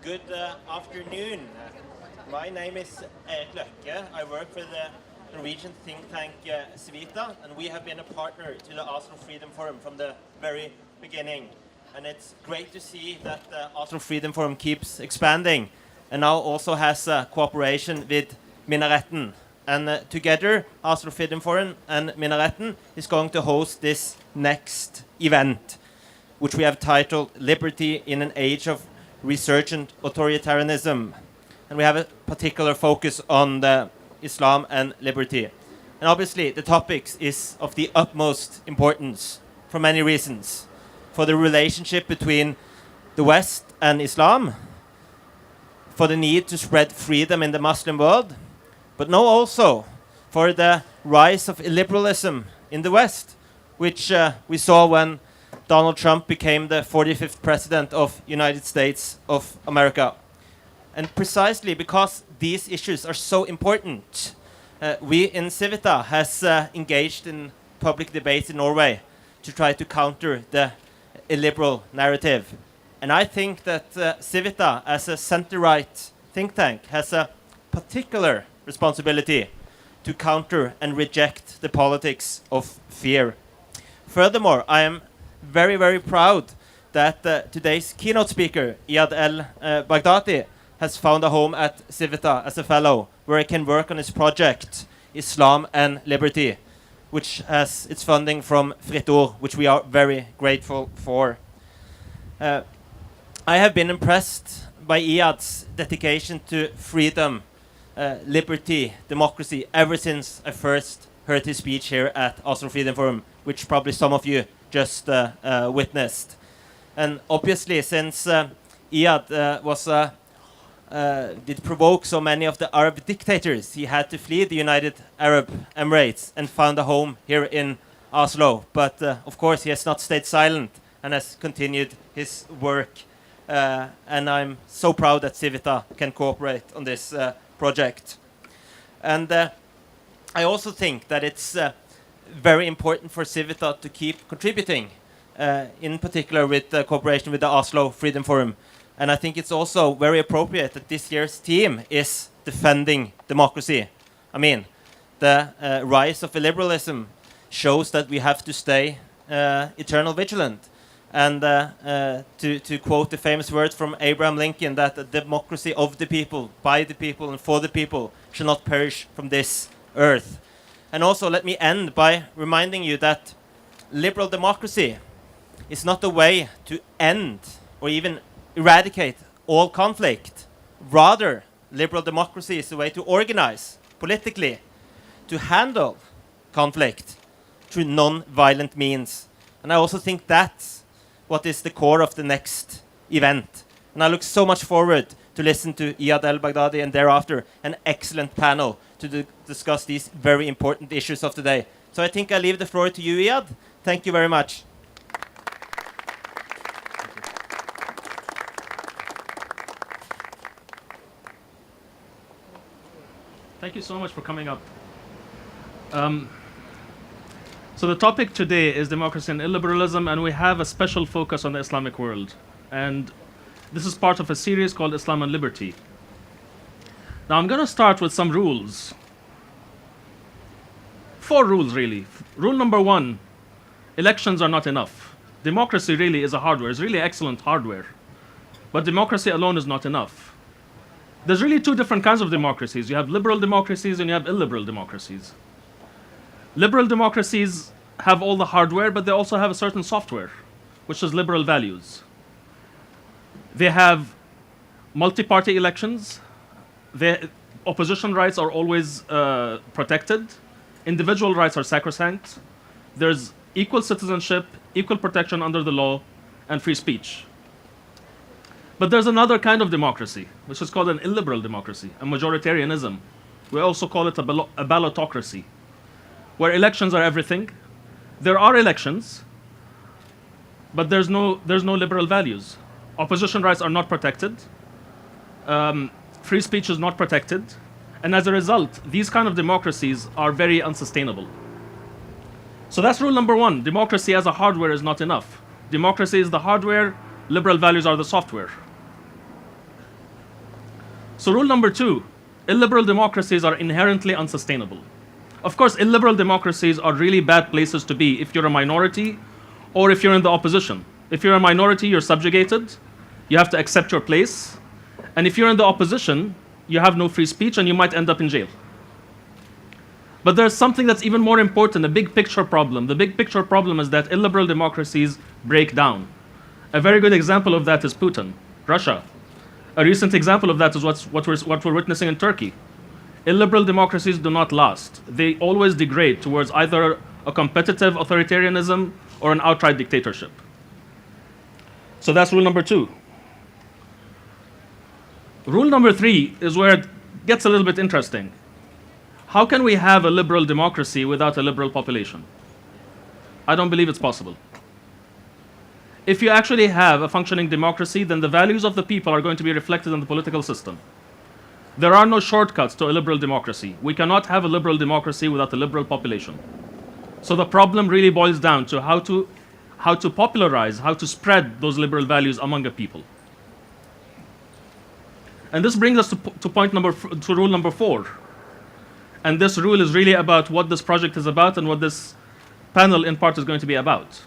Good afternoon. My name is Erik Løkke. I work for the Norwegian think tank Civita, and we have been a partner to the Oslo Freedom Forum from the very beginning. And it's great to see that the Oslo Freedom Forum keeps expanding and now also has cooperation with Minareten. And together, Oslo Freedom Forum and Minareten is going to host this next event, which we have titled Liberty in an Age of Resurgent Authoritarianism. And we have a particular focus on the Islam and liberty. And obviously, the topic is of the utmost importance for many reasons. For the relationship between the West and Islam, for the need to spread freedom in the Muslim world, but now also for the rise of illiberalism in the West, which we saw when Donald Trump became the 45th president of United States of America. And precisely because these issues are so important, we in Civita has engaged in public debates in Norway to try to counter the illiberal narrative. And I think that Civita, as a center-right think tank, has a particular responsibility to counter and reject the politics of fear. Furthermore, I am very, very proud that today's keynote speaker, Iyad El-Baghdadi, has found a home at Civita as a fellow, where he can work on his project, Islam and Liberty, which has its funding from Fritt Ord, which we are very grateful for. I have been impressed by Iyad's dedication to freedom, liberty, democracy, ever since I first heard his speech here at Oslo Freedom Forum, which probably some of you just witnessed. And obviously, since Iyad did provoke so many of the Arab dictators, he had to flee the United Arab Emirates and found a home here in Oslo. But of course, he has not stayed silent and has continued his work. And I'm so proud that Civita can cooperate on this project. And I also think that it's very important for Civita to keep contributing, in particular with cooperation with the Oslo Freedom Forum. And I think it's also very appropriate that this year's theme is defending democracy. I mean, the rise of illiberalism shows that we have to stay eternal vigilant. And to quote the famous words from Abraham Lincoln, that the democracy of the people, by the people, and for the people shall not perish from this earth. And also, let me end by reminding you that liberal democracy is not a way to end or even eradicate all conflict. Rather, liberal democracy is a way to organize politically, to handle conflict through non-violent means. And I also think that's what is the core of the next event. And I look so much forward to listen to Iyad El-Baghdadi and thereafter an excellent panel to discuss these very important issues of today. So I think I leave the floor to you, Iyad. Thank you very much. Thank you so much for coming up. So the topic today is democracy and illiberalism, and we have a special focus on the Islamic world. And this is part of a series called Islam and Liberty. Now I'm going to start with some rules. 4 rules, really. Rule number 1, elections are not enough. Democracy really is a hardware. It's really excellent hardware. But democracy alone is not enough. There's really 2 different kinds of democracies. You have liberal democracies and you have illiberal democracies. Liberal democracies have all the hardware, but they also have a certain software, which is liberal values. They have multi-party elections. Opposition rights are always protected. Individual rights are sacrosanct. There's equal citizenship, equal protection under the law, and free speech. But there's another kind of democracy, which is called an illiberal democracy, a majoritarianism. We also call it a ballotocracy, where elections are everything. There are elections, but there's no liberal values. Opposition rights are not protected. Free speech is not protected. And as a result, these kind of democracies are very unsustainable. So that's rule number 1. Democracy as a hardware is not enough. Democracy is the hardware, liberal values are the software. So rule number 2, illiberal democracies are inherently unsustainable. Of course, illiberal democracies are really bad places to be if you're a minority or if you're in the opposition. If you're a minority, you're subjugated, you have to accept your place. And if you're in the opposition, you have no free speech and you might end up in jail. But there's something that's even more important, a big picture problem. The big picture problem is that illiberal democracies break down. A very good example of that is Putin, Russia. A recent example of that is what we're witnessing in Turkey. Illiberal democracies do not last. They always degrade towards either a competitive authoritarianism or an outright dictatorship. So that's rule number 2. Rule number 3 is where it gets a little bit interesting. How can we have a liberal democracy without a liberal population? I don't believe it's possible. If you actually have a functioning democracy, then the values of the people are going to be reflected in the political system. There are no shortcuts to a liberal democracy. We cannot have a liberal democracy without a liberal population. So the problem really boils down to how to popularize, how to spread those liberal values among a people. And this brings us to rule number 4. And this rule is really about what this project is about and what this panel in part is going to be about.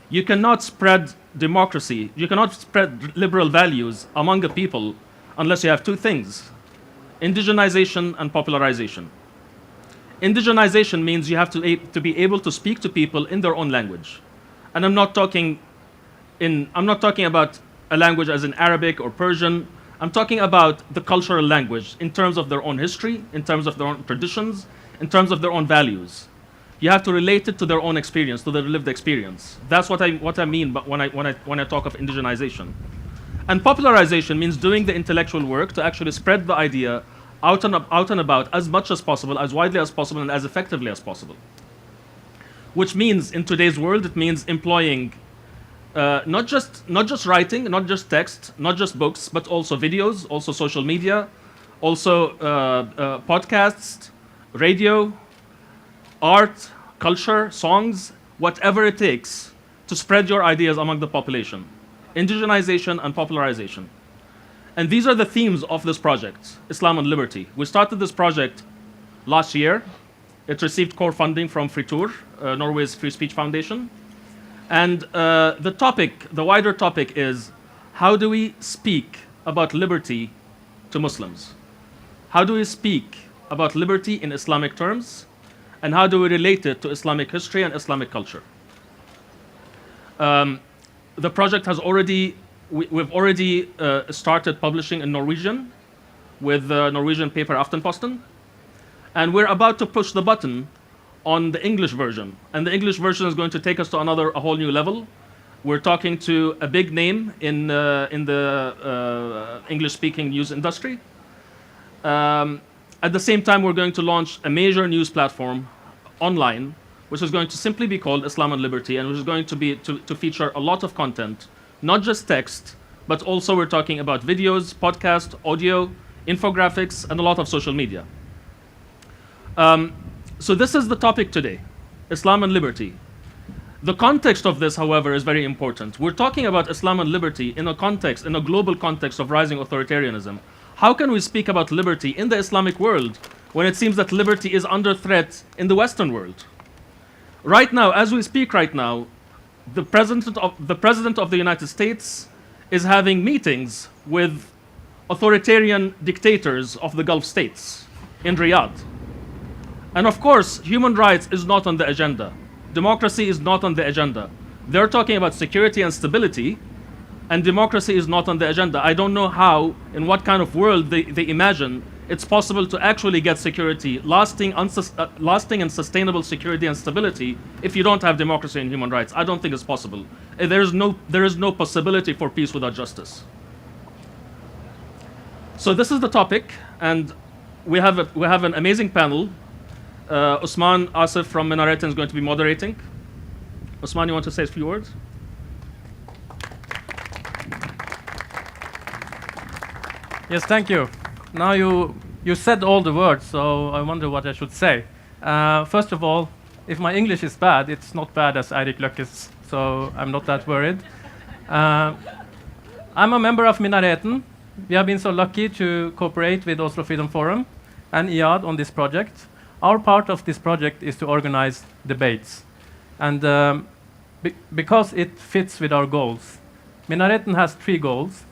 You cannot spread democracy, you cannot spread liberal values among a people unless you have 2 things: indigenization and popularization. Indigenization means you have to be able to speak to people in their own language. And I'm not talking about a language as in Arabic or Persian. I'm talking about the cultural language in terms of their own history, in terms of their own traditions, in terms of their own values. You have to relate it to their own experience, to their lived experience. That's what I mean when I talk of indigenization. And popularization means doing the intellectual work to actually spread the idea out and about as much as possible, as widely as possible, and as effectively as possible. Which means, in today's world, it means employing not just writing, not just text, not just books, but also videos, also social media, also podcasts, radio, art, culture, songs, whatever it takes to spread your ideas among the population. Indigenization and popularization. And these are the themes of this project, Islam and Liberty. We started this project last year. It received core funding from Fritur, Norway's Free Speech Foundation. And the wider topic is, how do we speak about liberty to Muslims? How do we speak about liberty in Islamic terms? And how do we relate it to Islamic history and Islamic culture? The project has we've already started publishing in Norwegian with the Norwegian paper Aftenposten. And we're about to push the button on the English version. And the English version is going to take us to a whole new level. We're talking to a big name in the English-speaking news industry. At the same time, we're going to launch a major news platform online, which is going to simply be called Islam and Liberty, and which is going to feature a lot of content, not just text, but also we're talking about videos, podcast, audio, infographics, and a lot of social media. So this is the topic today, Islam and Liberty. The context of this, however, is very important. We're talking about Islam and liberty in a global context of rising authoritarianism. How can we speak about liberty in the Islamic world when it seems that liberty is under threat in the Western world? Right now, as we speak right now, the President of the United States is having meetings with authoritarian dictators of the Gulf states in Riyadh. And of course, human rights is not on the agenda. Democracy is not on the agenda. They're talking about security and stability, and democracy is not on the agenda. I don't know how, in what kind of world they imagine it's possible to actually get security, lasting and sustainable security and stability if you don't have democracy and human rights. I don't think it's possible. There is no possibility for peace without justice. So this is the topic, and we have an amazing panel. Usman, Asif from Minareten is going to be moderating. Usman, you want to say a few words? Yes, thank you. Now you said all the words, so I wonder what I should say. First of all, if my English is bad, it's not bad as Eirik Løkke's, so I'm not that worried. I'm a member of Minareten. we have been so lucky to cooperate with Oslo Freedom Forum and Iyad on this project. Our part of this project is to organize debates. And because it fits with our goals. Minareten has 3 goals.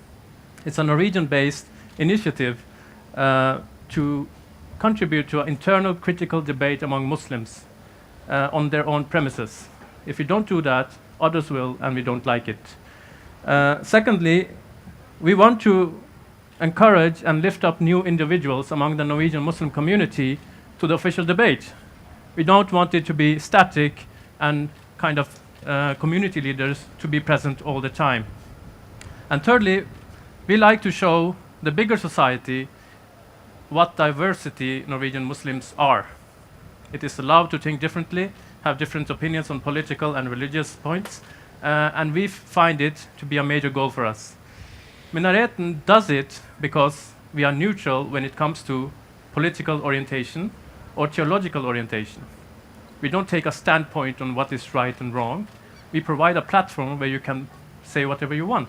It's a Norwegian-based initiative to contribute to an internal critical debate among Muslims on their own premises. If we don't do that, others will, and we don't like it. Secondly, we want to encourage and lift up new individuals among the Norwegian Muslim community to the official debate. We don't want it to be static and kind of community leaders to be present all the time. And thirdly, we like to show the bigger society what diversity Norwegian Muslims are. It is allowed to think differently, have different opinions on political and religious points, and we find it to be a major goal for us. Minareten does it because we are neutral when it comes to political orientation or theological orientation. We don't take a standpoint on what is right and wrong. We provide a platform where you can say whatever you want.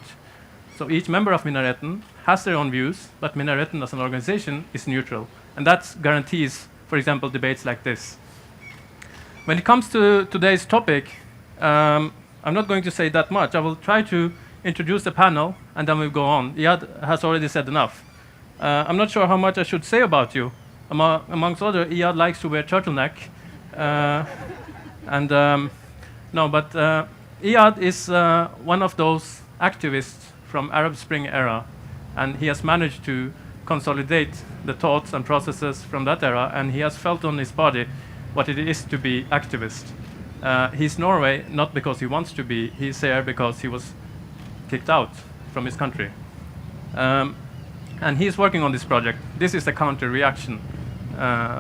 So each member of Minareten has their own views, but Minareten as an organization is neutral. And that guarantees, for example, debates like this. When it comes to today's topic, I'm not going to say that much. I will try to introduce the panel, and then we'll go on. Iyad has already said enough. I'm not sure how much I should say about you. Amongst other, Iyad likes to wear turtleneck. Iyad is one of those activists from Arab Spring era, and he has managed to consolidate the thoughts and processes from that era, and he has felt on his body what it is to be activist. He's Norway not because he wants to be, he's here because he was kicked out from his country. And he's working on this project. This is the counter reaction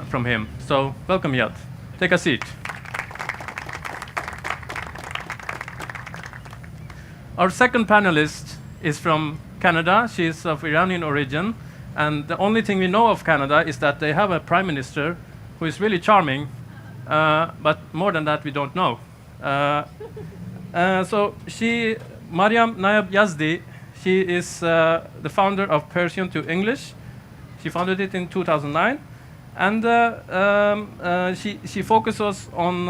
from him. So welcome, Iyad. Take a seat. Our second panelist is from Canada. She is of Iranian origin. And the only thing we know of Canada is that they have a prime minister who is really charming, but more than that we don't know. Maryam Nayab Yazdi, she is the founder of Persian to English. She founded it in 2009. And she focuses on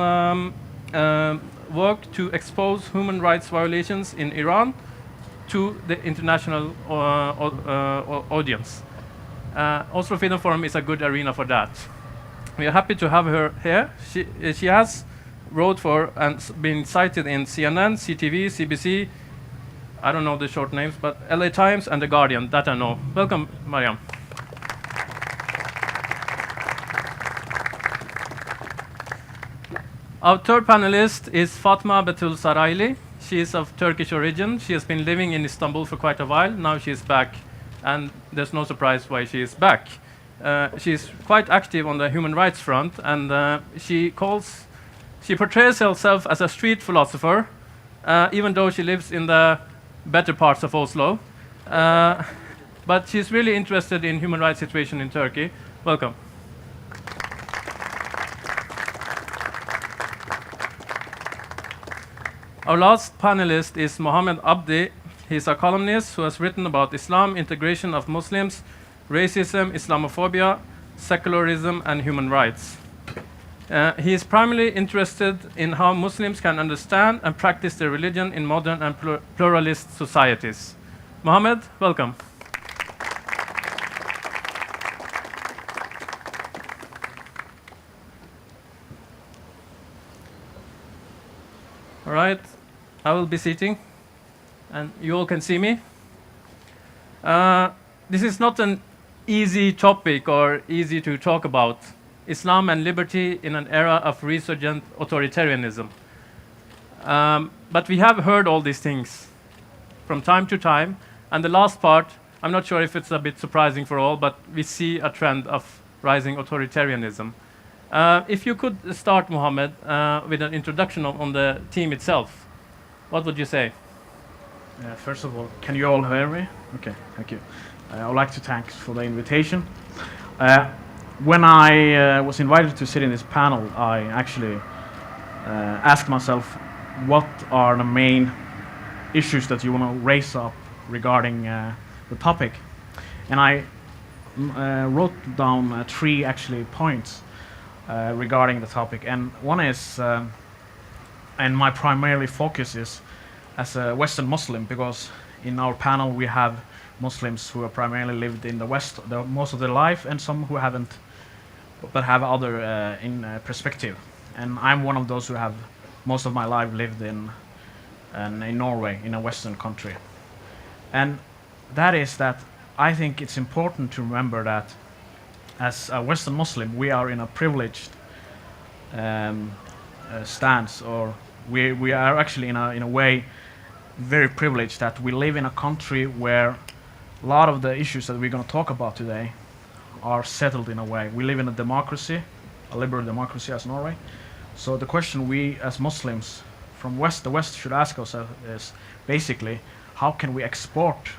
work to expose human rights violations in Iran to the international audience. Oslo Freedom Forum is a good arena for that. We are happy to have her here. She has wrote for and been cited in CNN, CTV, CBC, I don't know the short names, but LA Times and The Guardian, that I know. Welcome, Maryam. Our third panelist is Fatma Betul Sarayli. She is of Turkish origin. She has been living in Istanbul for quite a while. Now she is back, and there's no surprise why she is back. She is quite active on the human rights front, and she portrays herself as a street philosopher, even though she lives in the better parts of Oslo. But she's really interested in human rights situation in Turkey. Welcome. Our last panelist is Mohamed Abdi. He's a columnist who has written about Islam, integration of Muslims, racism, Islamophobia, secularism, and human rights. He is primarily interested in how Muslims can understand and practice their religion in modern and pluralist societies. Mohamed, welcome. All right, I will be sitting, and you all can see me. This is not an easy topic or easy to talk about. Islam and liberty in an era of resurgent authoritarianism. But we have heard all these things from time to time, and the last part, I'm not sure if it's a bit surprising for all, but we see a trend of rising authoritarianism. If you could start, Mohamed, with an introduction on the team itself, what would you say? First of all, can you all hear me? Okay, thank you. I would like to thank for the invitation. When I was invited to sit in this panel, I actually asked myself, what are the main issues that you want to raise up regarding the topic? And I wrote down 3 actually points regarding the topic. And one is, and my primary focus is as a Western Muslim, because in our panel we have Muslims who have primarily lived in the West most of their life, and some who haven't, but have other perspective. And I'm one of those who have most of my life lived in Norway, in a Western country. And that is that I think it's important to remember that as a Western Muslim, we are in a privileged stance, or we are actually in a way very privileged that we live in a country where a lot of the issues that we're going to talk about today are settled in a way. We live in a democracy, a liberal democracy as Norway. So the question we as Muslims from the West should ask ourselves is basically, how can we export,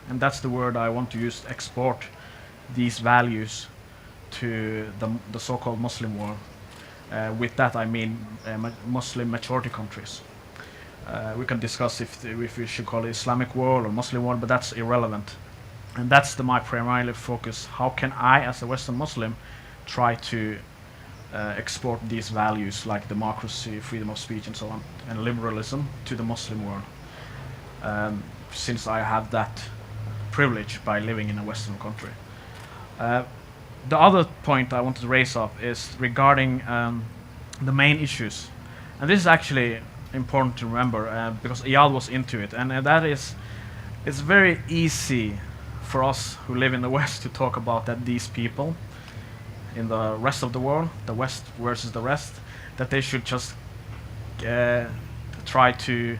and that's the word I want to use, export these values to the so-called Muslim world. With that I mean Muslim majority countries. We can discuss if we should call it Islamic world or Muslim world, but that's irrelevant. And that's my primary focus. How can I, as a Western Muslim, try to export these values like democracy, freedom of speech, and so on, and liberalism to the Muslim world? Since I have that privilege by living in a Western country. The other point I wanted to raise up is regarding the main issues. And this is actually important to remember because Iyad was into it, and that is, it's very easy for us who live in the West to talk about that these people in the rest of the world, the West versus the rest, that they should just try to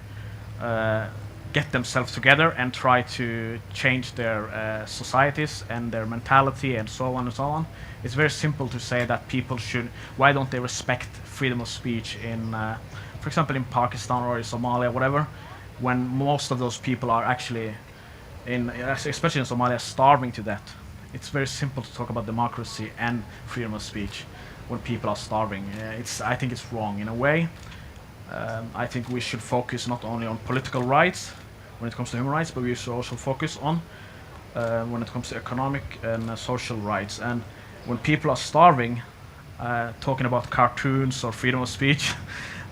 get themselves together and try to change their societies and their mentality and so on and so on. It's very simple to say that people should, why don't they respect freedom of speech in, for example, in Pakistan or in Somalia, whatever, when most of those people are actually, especially in Somalia, starving to death. It's very simple to talk about democracy and freedom of speech when people are starving. I think it's wrong in a way. I think we should focus not only on political rights when it comes to human rights, but we should also focus on when it comes to economic and social rights. And when people are starving, talking about cartoons or freedom of speech,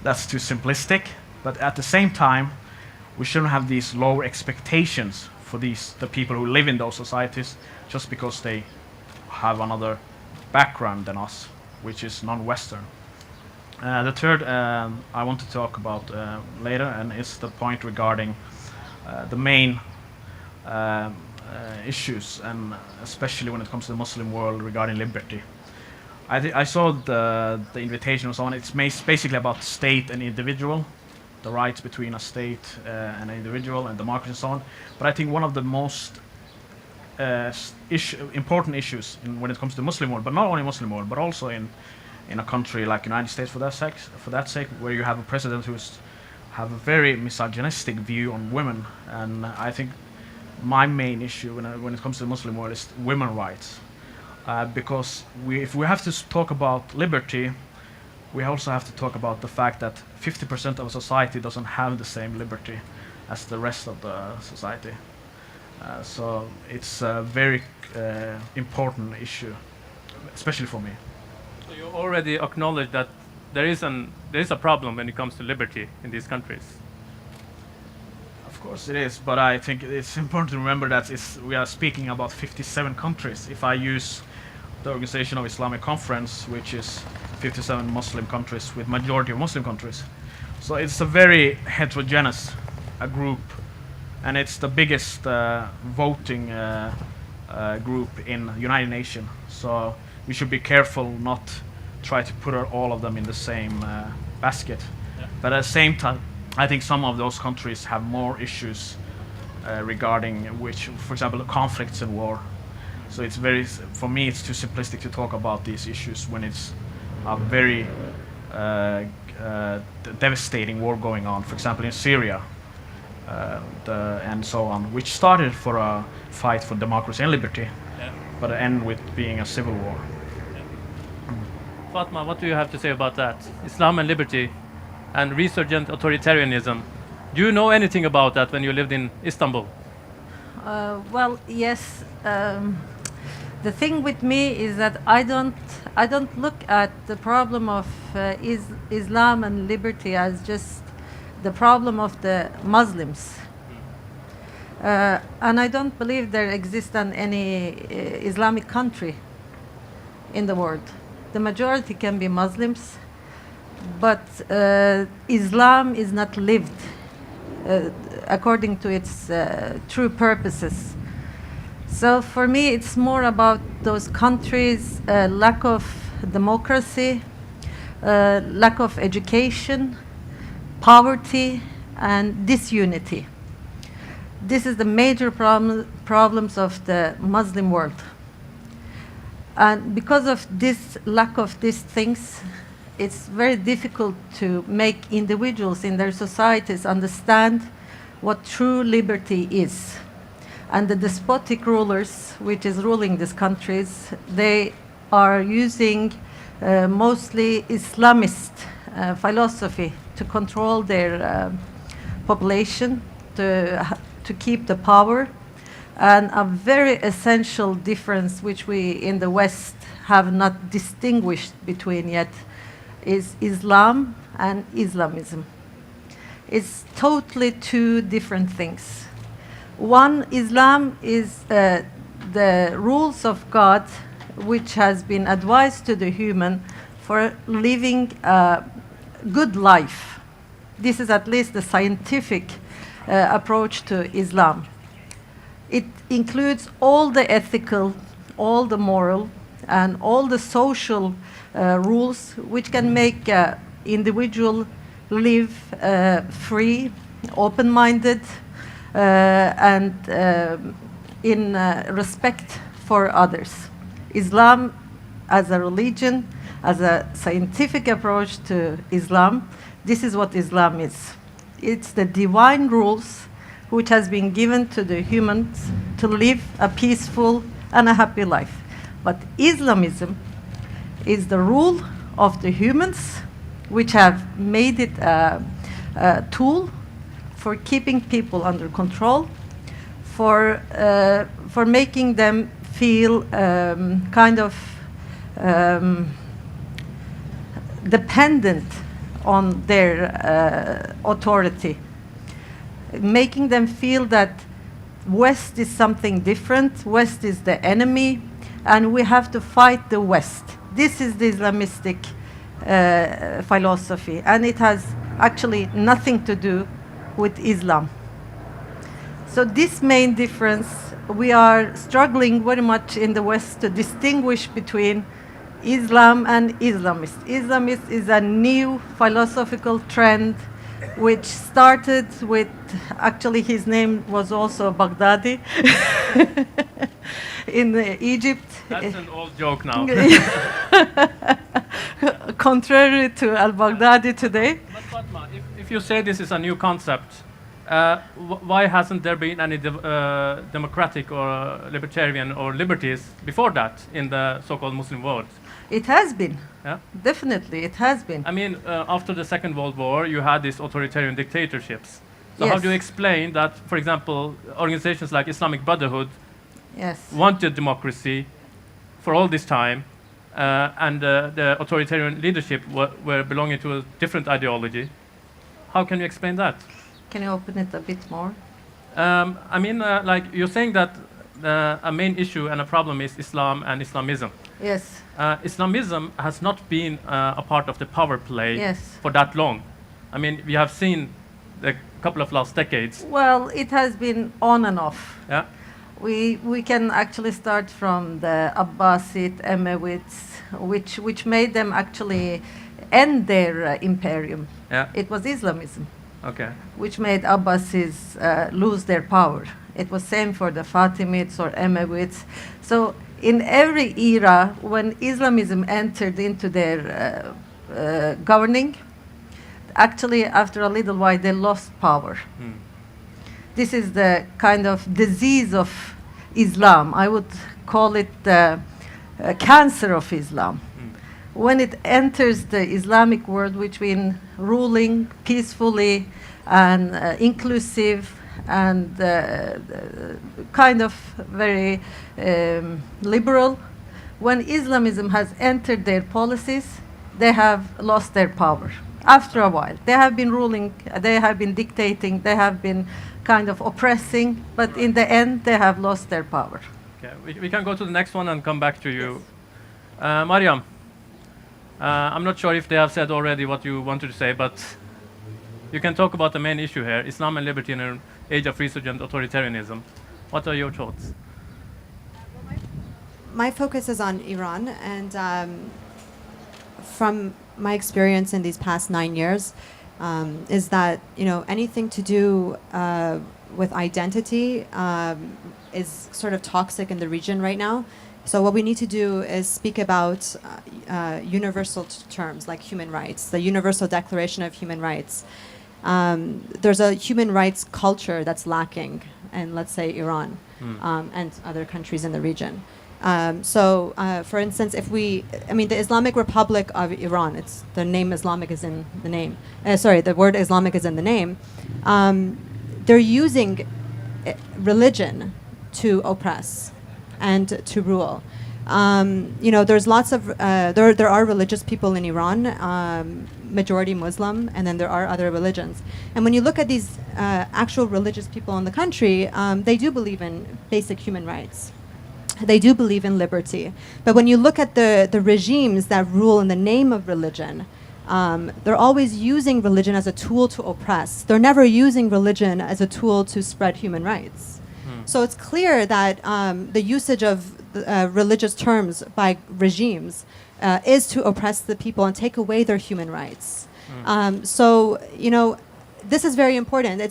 that's too simplistic. But at the same time, we shouldn't have these lower expectations for the people who live in those societies just because they have another background than us, which is non-Western. The third I want to talk about later, and it's the point regarding the main issues, and especially when it comes to the Muslim world regarding liberty. I saw the invitation and so on. It's basically about state and individual, the rights between a state and an individual, and democracy and so on. But I think one of the most important issues when it comes to the Muslim world, but not only Muslim world, but also in a country like United States, for that sake, where you have a president who have a very misogynistic view on women. And I think my main issue when it comes to the Muslim world is women's rights, because if we have to talk about liberty, we also have to talk about the fact that 50% of society doesn't have the same liberty as the rest of the society. So it's a very important issue, especially for me. So you already acknowledge that there is a problem when it comes to liberty in these countries. Of course it is, but I think it's important to remember that we are speaking about 57 countries. If I use the Organization of Islamic Conference, which is 57 Muslim countries with majority of Muslim countries. So it's a very heterogeneous group, and it's the biggest voting group in United Nations. So we should be careful not try to put all of them in the same basket. Yeah. But at the same time, I think some of those countries have more issues regarding which, for example, conflicts and war. So it's for me, it's too simplistic to talk about these issues when it's a very devastating war going on. For example, in Syria, and so on, which started for a fight for democracy and liberty, yeah, but end with being a civil war. Yeah. Fatma, what do you have to say about that? Islam and liberty and resurgent authoritarianism. Do you know anything about that when you lived in Istanbul? Well, yes. The thing with me is that I don't look at the problem of Islam and liberty as just the problem of the Muslims. And I don't believe there exists any Islamic country in the world. The majority can be Muslims, but Islam is not lived according to its true purposes. So for me, it's more about those countries' lack of democracy, lack of education, poverty, and disunity. This is the major problems of the Muslim world. And because of this lack of these things, it's very difficult to make individuals in their societies understand what true liberty is. And the despotic rulers, which is ruling these countries, they are using mostly Islamist philosophy to control their population, to keep the power. And a very essential difference, which we in the West have not distinguished between yet, is Islam and Islamism. It's totally two different things. One, Islam is the rules of God, which has been advised to the human for living a good life. This is at least the scientific approach to Islam. It includes all the ethical, all the moral, and all the social rules which can make individual live free, open-minded, and in respect for others. Islam as a religion, as a scientific approach to Islam, this is what Islam is. It's the divine rules which has been given to the humans to live a peaceful and a happy life. But Islamism is the rule of the humans, which have made it a tool for keeping people under control, for making them feel kind of dependent on their authority, making them feel that West is something different, West is the enemy, and we have to fight the West. This is the Islamistic philosophy, and it has actually nothing to do with Islam. So this main difference, we are struggling very much in the West to distinguish between Islam and Islamist. Islamist is a new philosophical trend which started with, actually his name was also Baghdadi in Egypt. That's an old joke now. Contrary to El-Baghdadi today. But Fatma, if you say this is a new concept, why hasn't there been any democratic or libertarian or liberties before that in the so-called Muslim world? It has been. Yeah? Definitely, it has been. I mean, after the Second World War, you had these authoritarian dictatorships. So Yes. how do you explain that, for example, organizations like Islamic Brotherhood Yes. wanted democracy for all this time, and the authoritarian leadership were belonging to a different ideology? How can you explain that? Can you open it a bit more? I mean, like you're saying that a main issue and a problem is Islam and Islamism. Yes. Islamism has not been a part of the power play Yes. for that long. I mean, we have seen the couple of last decades. Well, it has been on and off. Yeah. We can actually start from the Abbasid Emirates, which made them actually end their imperium. Yeah. It was Islamism Okay. which made Abbasids lose their power. It was same for the Fatimids or Emirates. So in every era, when Islamism entered into their governing, actually after a little while they lost power. This is the kind of disease of Islam. I would call it the cancer of Islam. When it enters the Islamic world, which means ruling peacefully and inclusive and kind of very liberal. When Islamism has entered their policies, they have lost their power. After a while, they have been ruling, they have been dictating, they have been kind of oppressing, but in the end, they have lost their power. Okay, we can go to the next one and come back to you. Maryam, I'm not sure if they have said already what you wanted to say, but you can talk about the main issue here, Islam and liberty in an age of resurgent authoritarianism. What are your thoughts? My focus is on Iran, and from my experience in these past 9 years, is that anything to do with identity is sort of toxic in the region right now. So what we need to do is speak about universal terms like human rights, the Universal Declaration of Human Rights. There's a human rights culture that's lacking in, let's say, Iran and other countries in the region. For instance, the Islamic Republic of Iran, the name Islamic is in the name. The word Islamic is in the name. They're using religion to oppress and to rule. There's lots of there are religious people in Iran, majority Muslim, and then there are other religions. And when you look at these actual religious people in the country, they do believe in basic human rights. They do believe in liberty. But when you look at the regimes that rule in the name of religion, they're always using religion as a tool to oppress. They're never using religion as a tool to spread human rights. So it's clear that the usage of religious terms by regimes is to oppress the people and take away their human rights. This is very important.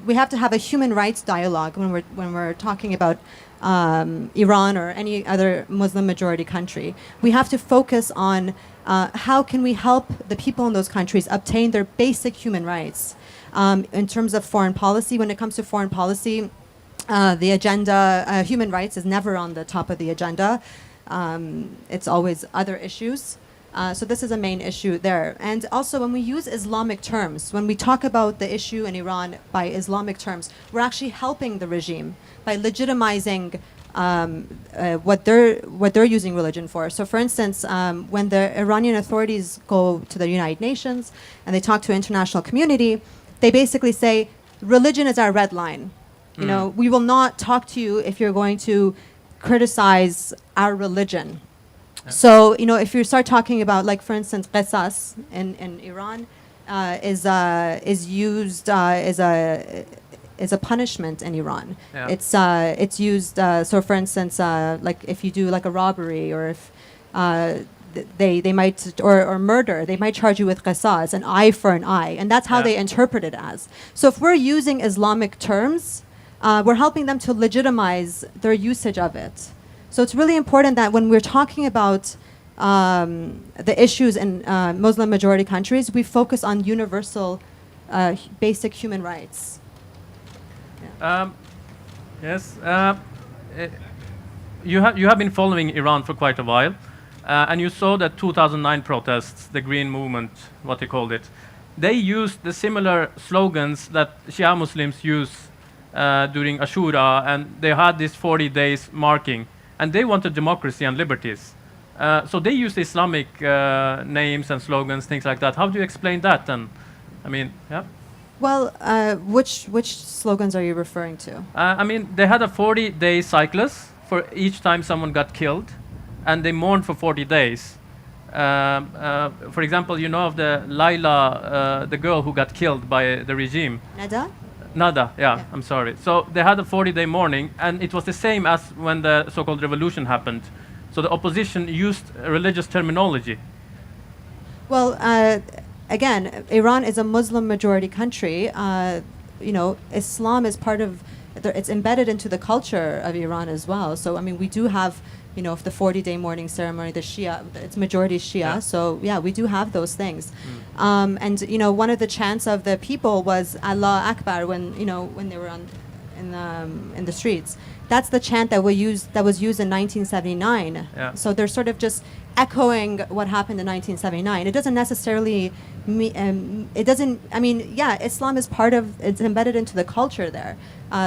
We have to have a human rights dialogue when we're talking about Iran or any other Muslim majority country. We have to focus on how can we help the people in those countries obtain their basic human rights. In terms of foreign policy, when it comes to foreign policy, the agenda, human rights is never on the top of the agenda. It's always other issues. So this is a main issue there. And also when we use Islamic terms, when we talk about the issue in Iran by Islamic terms, we're actually helping the regime by legitimizing what they're using religion for. So for instance, when the Iranian authorities go to the United Nations and they talk to international community, they basically say, religion is our red line. We will not talk to you if you're going to criticize our religion. So, if you start talking about, like, for instance, qisas in Iran is used as a punishment in Iran. Yeah. It's used, so for instance, like if you do like a robbery or if they might, or murder, they might charge you with qisas, an eye for an eye. And that's how they interpret it as. So if we're using Islamic terms, we're helping them to legitimize their usage of it. So it's really important that when we're talking about the issues in Muslim majority countries, we focus on universal basic human rights. Yeah. Yes. You have been following Iran for quite a while, and you saw that 2009 protests, the Green Movement, what they called it, they used the similar slogans that Shia Muslims use during Ashura, and they had this 40 days marking. And they wanted democracy and liberties. So they used Islamic names and slogans, things like that. How do you explain that? And yeah. Well, which slogans are you referring to? They had a 40-day cyclus for each time someone got killed, and they mourned for 40 days. For example, you know of the Laila, the girl who got killed by the regime. Nada, yeah, I'm sorry. So they had a 40-day mourning, and it was the same as when the so-called revolution happened. So the opposition used religious terminology. Well, again, Iran is a Muslim majority country. Islam is part of, it's embedded into the culture of Iran as well. So, we do have, the 40-day mourning ceremony, the Shia, it's majority Shia. Yeah. So, yeah, we do have those things. And, one of the chants of the people was Allah Akbar when they were in the streets. that's the chant that was used in 1979. Yeah. So they're sort of just echoing what happened in 1979. It doesn't necessarily it doesn't, I mean, yeah, Islam is it's embedded into the culture there.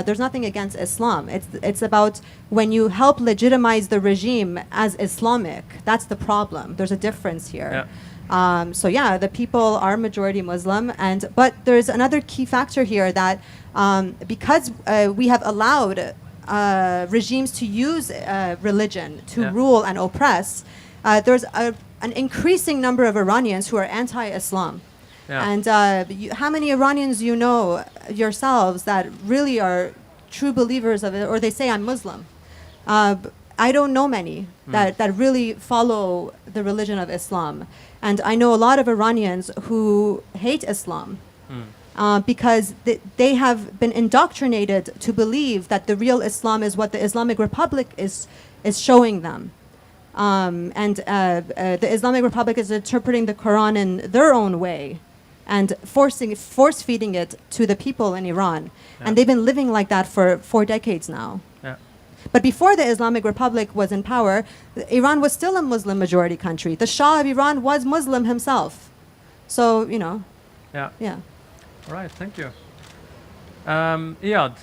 There's nothing against Islam. It's about when you help legitimize the regime as Islamic, that's the problem. There's a difference here. Yeah. So yeah, the people are majority Muslim, but there's another key factor here that because we have allowed regimes to use religion to rule and oppress, there's an increasing number of Iranians who are anti-Islam. Yeah. And how many Iranians you know yourselves that really are true believers of it, or they say I'm Muslim? I don't know many that really follow the religion of Islam. And I know a lot of Iranians who hate Islam because they have been indoctrinated to believe that the real Islam is what the Islamic Republic is showing them. The Islamic Republic is interpreting the Quran in their own way and force-feeding it to the people in Iran. Yeah. And they've been living like that for 4 decades now. Yeah. But before the Islamic Republic was in power, Iran was still a Muslim majority country. The Shah of Iran was Muslim himself. So, you know, Yeah. yeah. All right. Thank you. Iyad,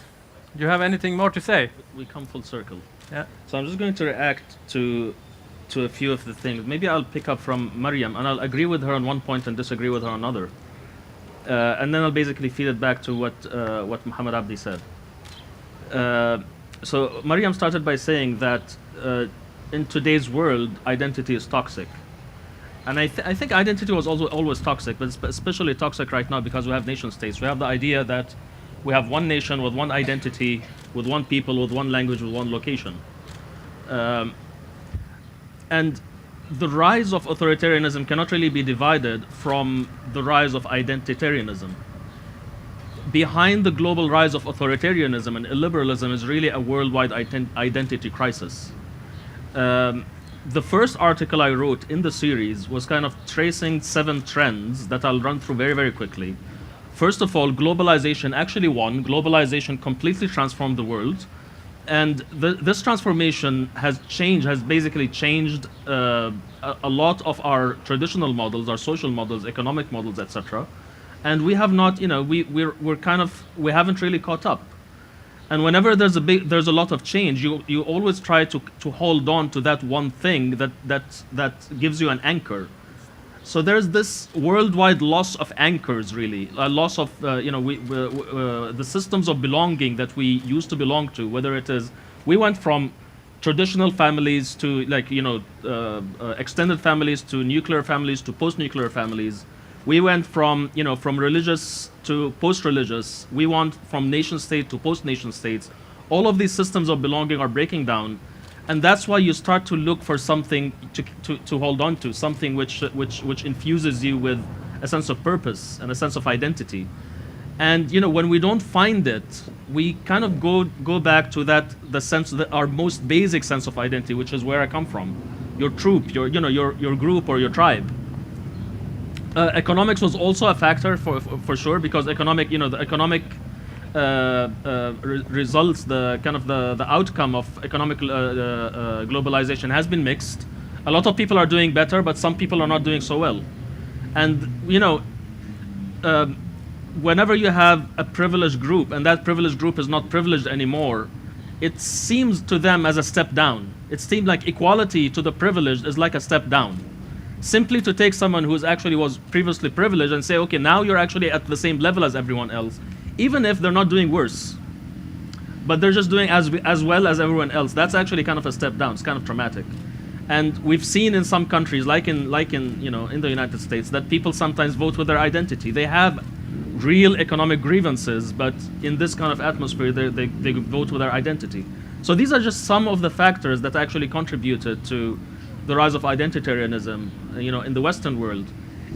do you have anything more to say? We come full circle. Yeah. So I'm just going to react to a few of the things. Maybe I'll pick up from Maryam, and I'll agree with her on one point and disagree with her on another. And then I'll basically feed it back to what Mohamed Abdi said. So Maryam started by saying that in today's world, identity is toxic. And I think identity was also always toxic, but it's especially toxic right now because we have nation states. We have the idea that we have one nation with one identity, with one people, with one language, with one location. And the rise of authoritarianism cannot really be divided from the rise of identitarianism. Behind the global rise of authoritarianism and illiberalism is really a worldwide identity crisis. The first article I wrote in the series was kind of tracing 7 trends that I'll run through very, very quickly. First of all, globalization actually won. Globalization completely transformed the world. And this transformation has basically changed a lot of our traditional models, our social models, economic models, etc. And we have not, we haven't really caught up. And whenever there's a lot of change, you always try to hold on to that one thing that gives you an anchor. So there's this worldwide loss of anchors, really, a loss of the systems of belonging that we used to belong to. Whether it is, we went from traditional families to extended families to nuclear families to post-nuclear families. We went from religious to post-religious. We went from nation state to post-nation states. All of these systems of belonging are breaking down. And that's why you start to look for something to hold on to, something which infuses you with a sense of purpose and a sense of identity. And when we don't find it, we kind of go back to our most basic sense of identity, which is where I come from, your troop, your group or your tribe. Economics was also a factor for sure, because the economic results, the outcome of economic globalization has been mixed. A lot of people are doing better, but some people are not doing so well. And whenever you have a privileged group and that privileged group is not privileged anymore, it seems to them as a step down. It seems like equality to the privileged is like a step down. Simply to take someone who actually was previously privileged and say, okay, now you're actually at the same level as everyone else, even if they're not doing worse, but they're just doing as well as everyone else. That's actually kind of a step down. It's kind of traumatic. And we've seen in some countries, like in the United States, that people sometimes vote with their identity. They have real economic grievances, but in this kind of atmosphere, they vote with their identity. So these are just some of the factors that actually contributed to the rise of identitarianism, in the Western world.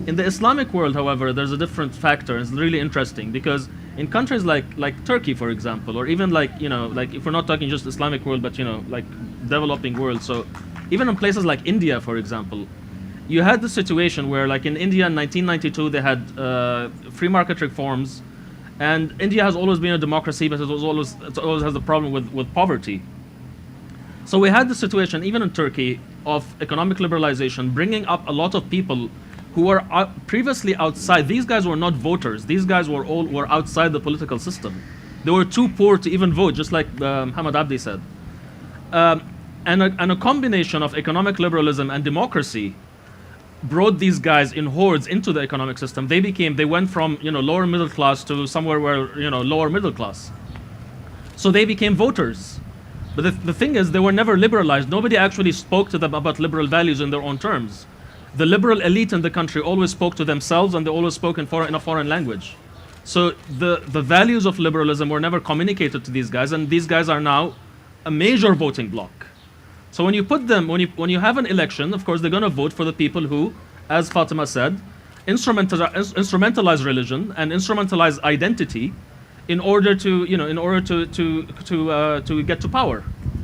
In the Islamic world, however, there's a different factor. It's really interesting because in countries like Turkey, for example, or even like if we're not talking just Islamic world, but like developing world. So even in places like India, for example, you had the situation where, like in India in 1992, they had free market reforms, and India has always been a democracy, but it always has a problem with poverty. So we had the situation, even in Turkey, of economic liberalization, bringing up a lot of people who were previously outside. These guys were not voters. These guys were outside the political system. They were too poor to even vote, just like Mohamed Abdi said. And a combination of economic liberalism and democracy brought these guys in hordes into the economic system. They went from lower middle class to somewhere where lower middle class. So they became voters. But the thing is, they were never liberalized. Nobody actually spoke to them about liberal values in their own terms. The liberal elite in the country always spoke to themselves, and they always spoke in a foreign language. So the values of liberalism were never communicated to these guys, and these guys are now a major voting bloc. So when you put them, when you have an election, of course they're going to vote for the people who, as Fatma said, instrumentalize religion and instrumentalize identity in order to get to power.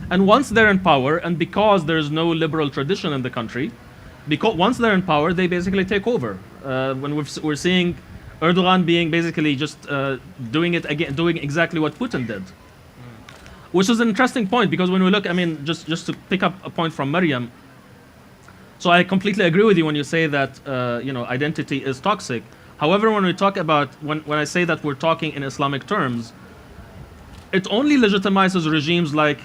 And once they're in power, and because there's no liberal tradition in the country, once they're in power, they basically take over. When we're seeing Erdogan being basically just doing exactly what Putin did. Which is an interesting point, because when we look, just to pick up a point from Maryam, so I completely agree with you when you say that identity is toxic. However, when we talk about, when I say that we're talking in Islamic terms, it only legitimizes regimes like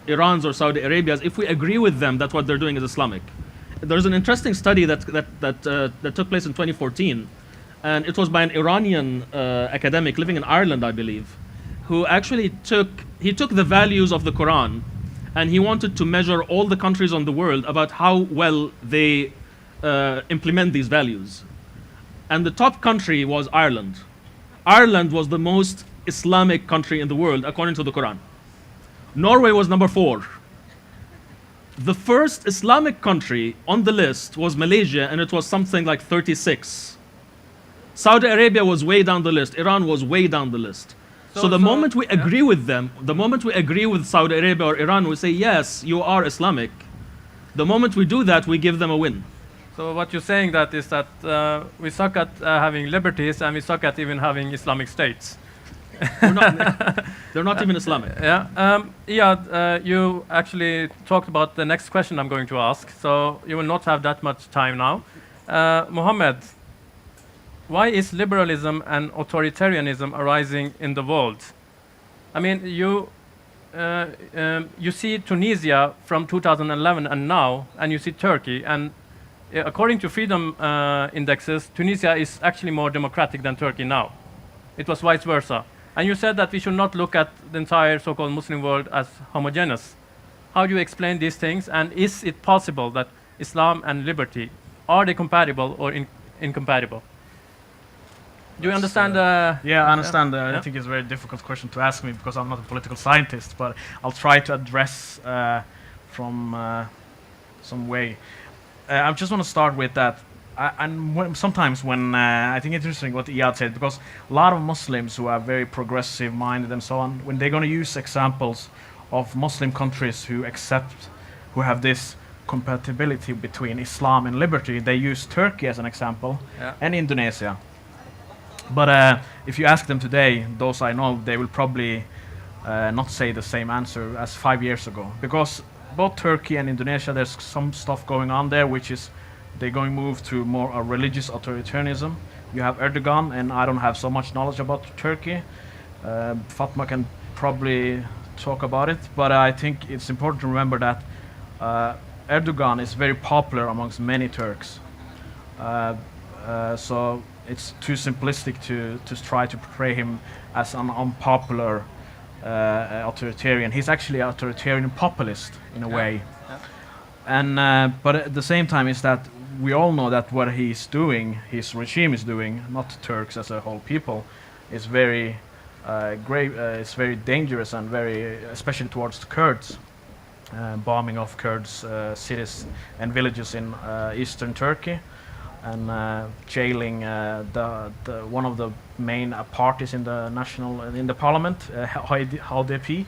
Iran's or Saudi Arabia's if we agree with them that what they're doing is Islamic. There's an interesting study that took place in 2014, and it was by an Iranian academic living in Ireland, I believe, who actually took the values of the Quran, and he wanted to measure all the countries on the world about how well they implement these values. And the top country was Ireland. Ireland was the most Islamic country in the world according to the Quran. Norway was number 4. The first Islamic country on the list was Malaysia, and it was something like 36. Saudi Arabia was way down the list. Iran was way down the list. So the moment we agree with them, the moment we agree with Saudi Arabia or Iran, we say, yes, you are Islamic. The moment we do that, we give them a win. So what you're saying that is that we suck at having liberties, and we suck at even having Islamic states. They're not even Islamic. Yeah. Iyad, you actually talked about the next question I'm going to ask, so you will not have that much time now. Mohamed, why is liberalism and authoritarianism arising in the world? I mean, you see Tunisia from 2011 and now, and you see Turkey, and according to freedom indexes, Tunisia is actually more democratic than Turkey now. It was vice versa. And you said that we should not look at the entire so-called Muslim world as homogeneous. How do you explain these things? And is it possible that Islam and liberty, are they compatible or incompatible? Do you understand? Yeah, I understand. I think it's a very difficult question to ask me because I'm not a political scientist, but I'll try to address from some way. I just want to start with that. Sometimes when I think it's interesting what Iyad said, because a lot of Muslims who are very progressive minded and so on, when they're going to use examples of Muslim countries who have this compatibility between Islam and liberty, they use Turkey as an example and Indonesia. But if you ask them today, those I know, they will probably not say the same answer as 5 years ago, because both Turkey and Indonesia, there's some stuff going on there which is they're going to move to more a religious authoritarianism. You have Erdogan, and I don't have so much knowledge about Turkey. Fatma can probably talk about it, but I think it's important to remember that Erdogan is very popular amongst many Turks. So it's too simplistic to try to portray him as an unpopular authoritarian. He's actually an authoritarian populist in a way. And but at the same time is that we all know that what he's doing, his regime is doing, not Turks as a whole people, is very grave. It's very dangerous and very, especially towards the Kurds, bombing of Kurds cities and villages in eastern Turkey, and jailing one of the main parties in the parliament, HDP.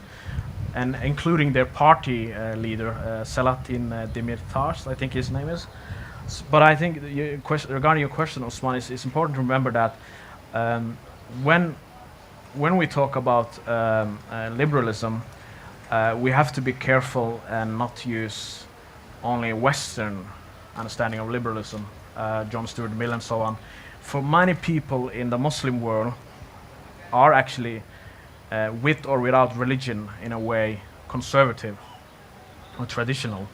And including their party leader, Selahattin Demirtas, I think his name is. But I think regarding your question, Usman, it's important to remember that when we talk about liberalism, we have to be careful and not use only Western understanding of liberalism, John Stuart Mill and so on. For many people in the Muslim world are actually, with or without religion, in a way, conservative or traditional.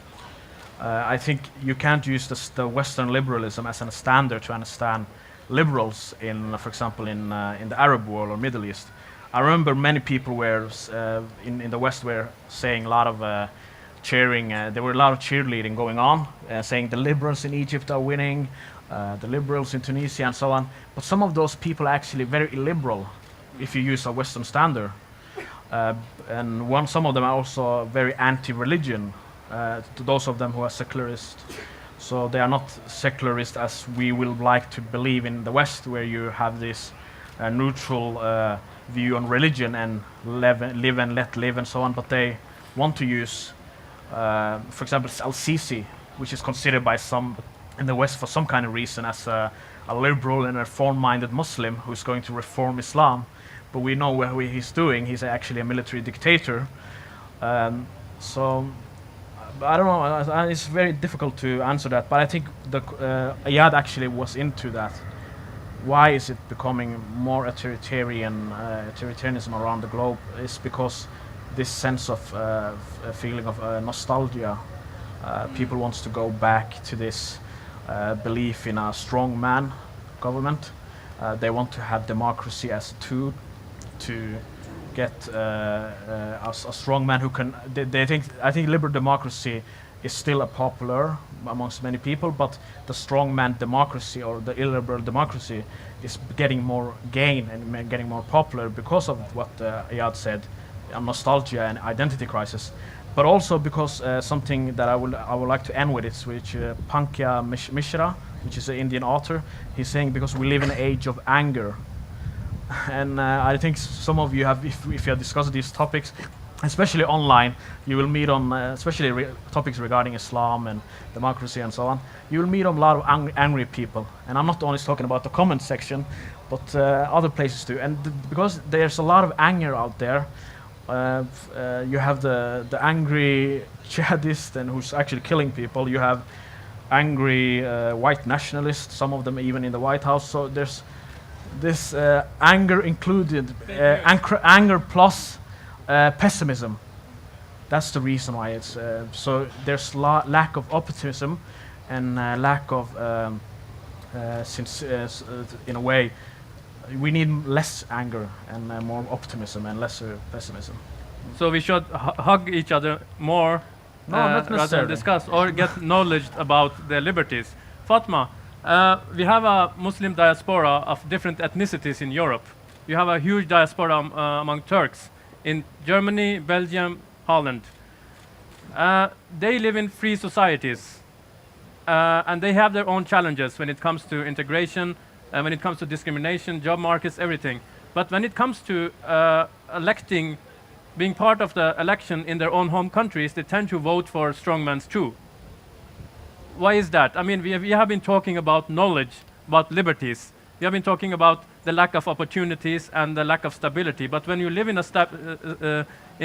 I think you can't use the Western liberalism as a standard to understand liberals in, for example, in the Arab world or Middle East. I remember many people were in the West were saying a lot of cheering. There were a lot of cheerleading going on, saying the liberals in Egypt are winning, the liberals in Tunisia, and so on. But some of those people are actually very illiberal, if you use a Western standard. And some of them are also very anti-religion, to those of them who are secularist. So they are not secularist as we will like to believe in the West, where you have this neutral view on religion and live and let live and so on. But they want to use, for example, Al-Sisi, which is considered by some in the West for some kind of reason as a liberal and reform-minded Muslim who's going to reform Islam. But we know what he's doing. He's actually a military dictator. So I don't know. It's very difficult to answer that. But I think Iyad actually was into that. Why is it becoming more authoritarianism around the globe? It's because this sense of a feeling of nostalgia. People want to go back to this belief in a strong man government. They want to have democracy as a tool to get a strong man who can. I think liberal democracy is still a popular amongst many people, but the strongman democracy or the illiberal democracy is getting more gain and getting more popular because of what Iyad said, nostalgia and identity crisis, but also because something that I would like to end with is which Pankya Mishra, which is an Indian author, he's saying because we live in an age of anger, and I think some of you have, if you have discussed these topics, especially online, you will meet on, especially topics regarding Islam and democracy and so on, you will meet on a lot of angry people. And I'm not only talking about the comment section, but other places too. And because there's a lot of anger out there, you have the angry jihadist and who's actually killing people. You have angry white nationalists, some of them even in the White House. So there's this anger included, anger plus pessimism. That's the reason why it's so there's lack of optimism and lack of in a way we need less anger and more optimism and lesser pessimism. So we should hug each other more not rather than discuss or get knowledge about their liberties. Fatma, we have a Muslim diaspora of different ethnicities in Europe. You have a huge diaspora among Turks in Germany, Belgium, Holland. They live in free societies, and they have their own challenges when it comes to integration, when it comes to discrimination, job markets, everything. But when it comes to electing, being part of the election in their own home countries, they tend to vote for strongmans too. Why is that? I mean, we have been talking about knowledge, about liberties. We have been talking about the lack of opportunities and the lack of stability. But when you live in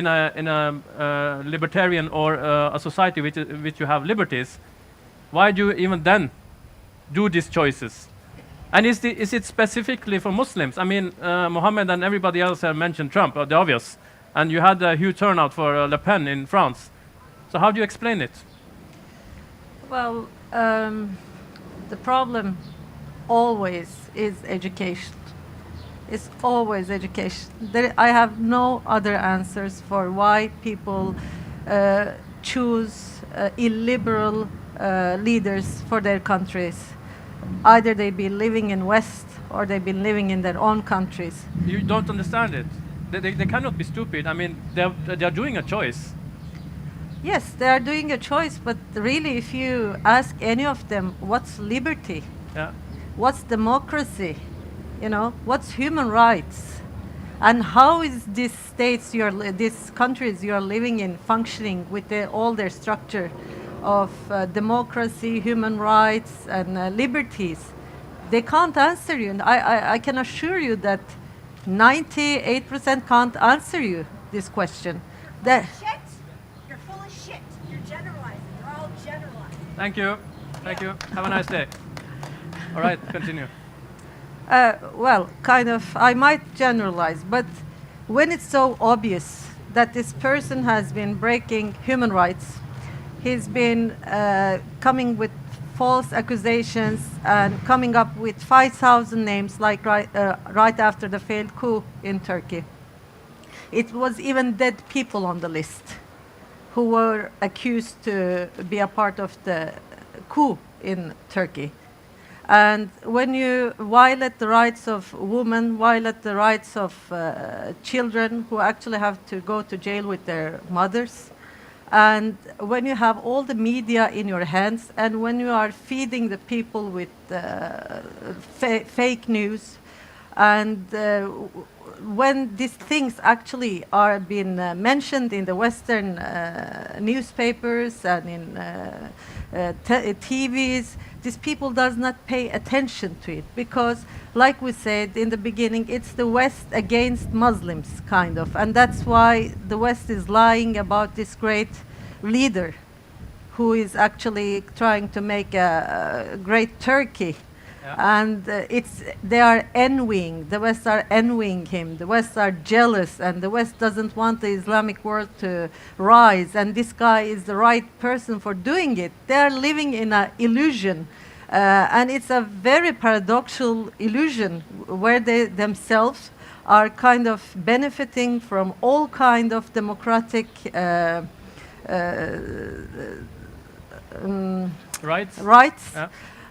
a libertarian or a society which you have liberties, why do you even then do these choices? And is it specifically for Muslims? I mean, Mohamed and everybody else have mentioned Trump, the obvious. And you had a huge turnout for Le Pen in France. So how do you explain it? Well, the problem always is education. It's always education. I have no other answers for why people choose illiberal leaders for their countries. Either they be living in West or they be living in their own countries. You don't understand it. They cannot be stupid. I mean, they're doing a choice. Yes, they are doing a choice, but really, if you ask any of them, what's liberty? Yeah. What's democracy? You know, what's human rights? And how is these these countries you are living in functioning with all their structure of democracy, human rights, and liberties? They can't answer you. And I can assure you that 98% can't answer you this question. You're generalizing. You're all generalizing. Thank you. Thank you. Have a nice day. All right, continue. Well, kind of, I might generalize, but when it's so obvious that this person has been breaking human rights, he's been coming with false accusations and coming up with 5,000 names, like right after the failed coup in Turkey. It was even dead people on the list who were accused to be a part of the coup in Turkey. And when you violate the rights of women, violate the rights of children who actually have to go to jail with their mothers, and when you have all the media in your hands, and when you are feeding the people with fake news, and when these things actually are being mentioned in the Western newspapers and in TVs, these people does not pay attention to it, because like we said in the beginning, it's the West against Muslims, kind of, and that's why the West is lying about this great leader who is actually trying to make a great Turkey. And they are envying, the West are envying him, the West are jealous, and the West doesn't want the Islamic world to rise, and this guy is the right person for doing it. They are living in an illusion, and it's a very paradoxical illusion where they themselves are kind of benefiting from all kind of democratic rights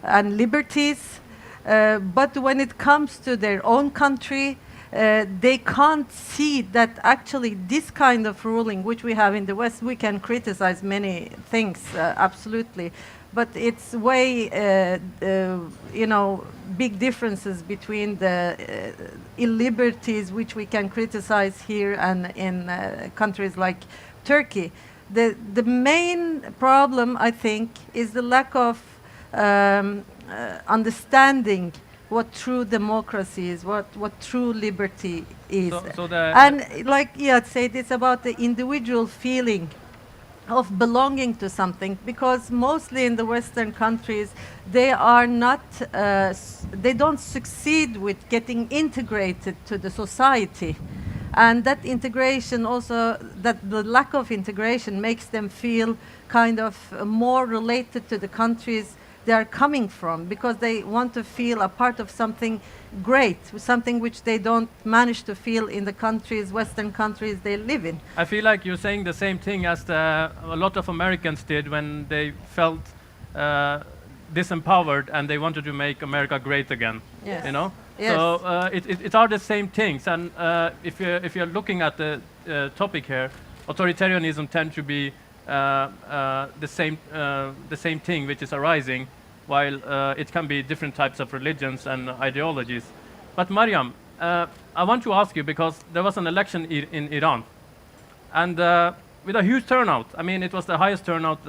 and liberties. But when it comes to their own country, they can't see that actually this kind of ruling, which we have in the West, we can criticize many things, absolutely. But it's way, big differences between the illiberties, which we can criticize here and in countries like Turkey. The main problem, I think, is the lack of understanding what true democracy is, what true liberty is. And like Iyad said, it's about the individual feeling of belonging to something, because mostly in the Western countries, they are not, they don't succeed with getting integrated to the society. And that integration also, that the lack of integration makes them feel kind of more related to the countries they are coming from, because they want to feel a part of something great, something which they don't manage to feel in the countries, Western countries they live in. I feel like you're saying the same thing as a lot of Americans did when they felt disempowered and they wanted to make America great again. Yes. You know? Yes. So it are the same things. And if you're looking at the topic here, authoritarianism tends to be the same thing which is arising, while it can be different types of religions and ideologies. But Maryam, I want to ask you, because there was an election in Iran, and with a huge turnout. I mean, it was the highest turnout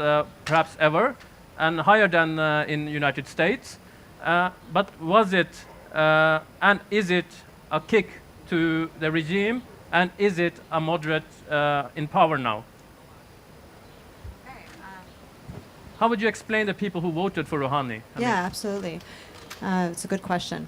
perhaps ever, and higher than in United States. But was it and is it a kick to the regime, and is it a moderate in power now? How would you explain the people who voted for Rouhani? Absolutely. It's a good question.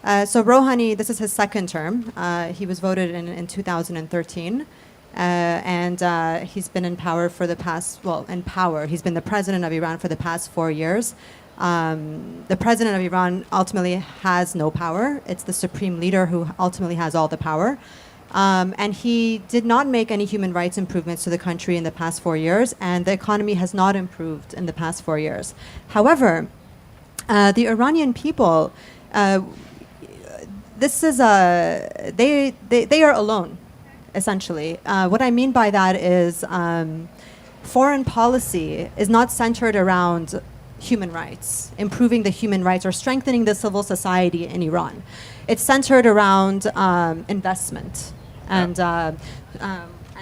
So Rouhani, this is his second term. He was voted in 2013. And he's been in power for the past, he's been the president of Iran for the past 4 years. The president of Iran ultimately has no power. It's the supreme leader who ultimately has all the power. And he did not make any human rights improvements to the country in the past 4 years, and the economy has not improved in the past 4 years. However, the Iranian people, they are alone, essentially. What I mean by that is foreign policy is not centered around human rights, improving the human rights or strengthening the civil society in Iran. It's centered around investment and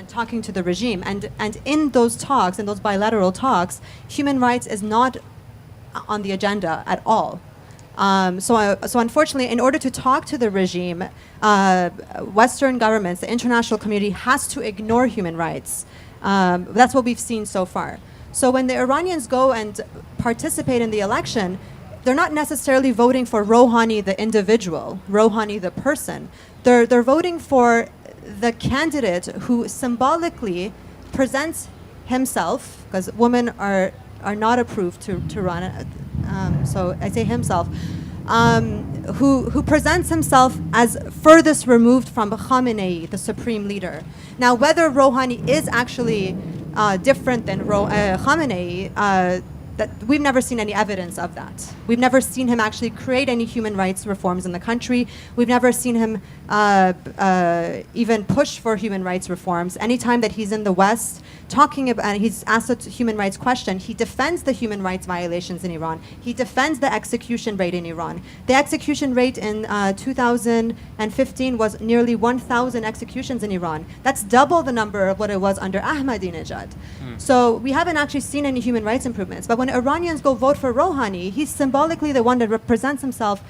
talking to the regime. And in those talks, in those bilateral talks, human rights is not on the agenda at all. So unfortunately, in order to talk to the regime, Western governments, the international community has to ignore human rights. That's what we've seen so far. So when the Iranians go and participate in the election, they're not necessarily voting for Rouhani the individual, Rouhani the person. They're voting for the candidate who symbolically presents himself, because women are not approved to run. So I say himself, who presents himself as furthest removed from Khamenei, the supreme leader. Now, whether Rouhani is actually different than Khamenei, that we've never seen any evidence of that. We've never seen him actually create any human rights reforms in the country. We've never seen him even push for human rights reforms. Anytime that he's in the West talking about, and he's asked a human rights question, he defends the human rights violations in Iran. He defends the execution rate in Iran. The execution rate in 2015 was nearly 1,000 executions in Iran. That's double the number of what it was under Ahmadinejad. So we haven't actually seen any human rights improvements. But when Iranians go vote for Rouhani, he's symbolically the one that represents himself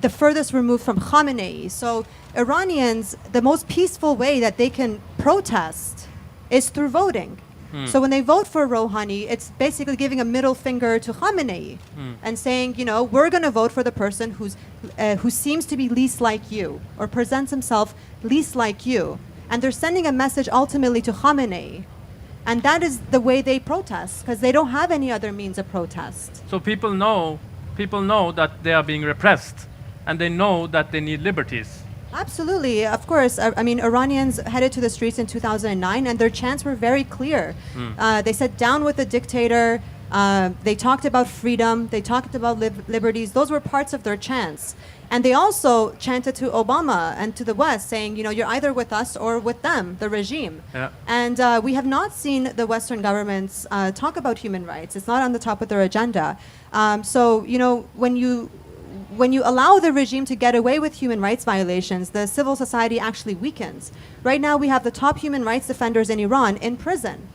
the furthest removed from Khamenei. So Iranians, the most peaceful way that they can protest is through voting. So when they vote for Rouhani, it's basically giving a middle finger to Khamenei and saying, you know, we're going to vote for the person who seems to be least like you or presents himself least like you. And they're sending a message ultimately to Khamenei. And that is the way they protest, because they don't have any other means of protest. So people know that they are being repressed, and they know that they need liberties. Absolutely, of course. I mean, Iranians headed to the streets in 2009, and their chants were very clear. They said, down with the dictator. They talked about freedom. They talked about liberties. Those were parts of their chants. And they also chanted to Obama and to the West, saying, you know, you're either with us or with them, the regime. Yeah. And we have not seen the Western governments talk about human rights. It's not on the top of their agenda. So, you know, when you allow the regime to get away with human rights violations, the civil society actually weakens. Right now, we have the top human rights defenders in Iran in prison.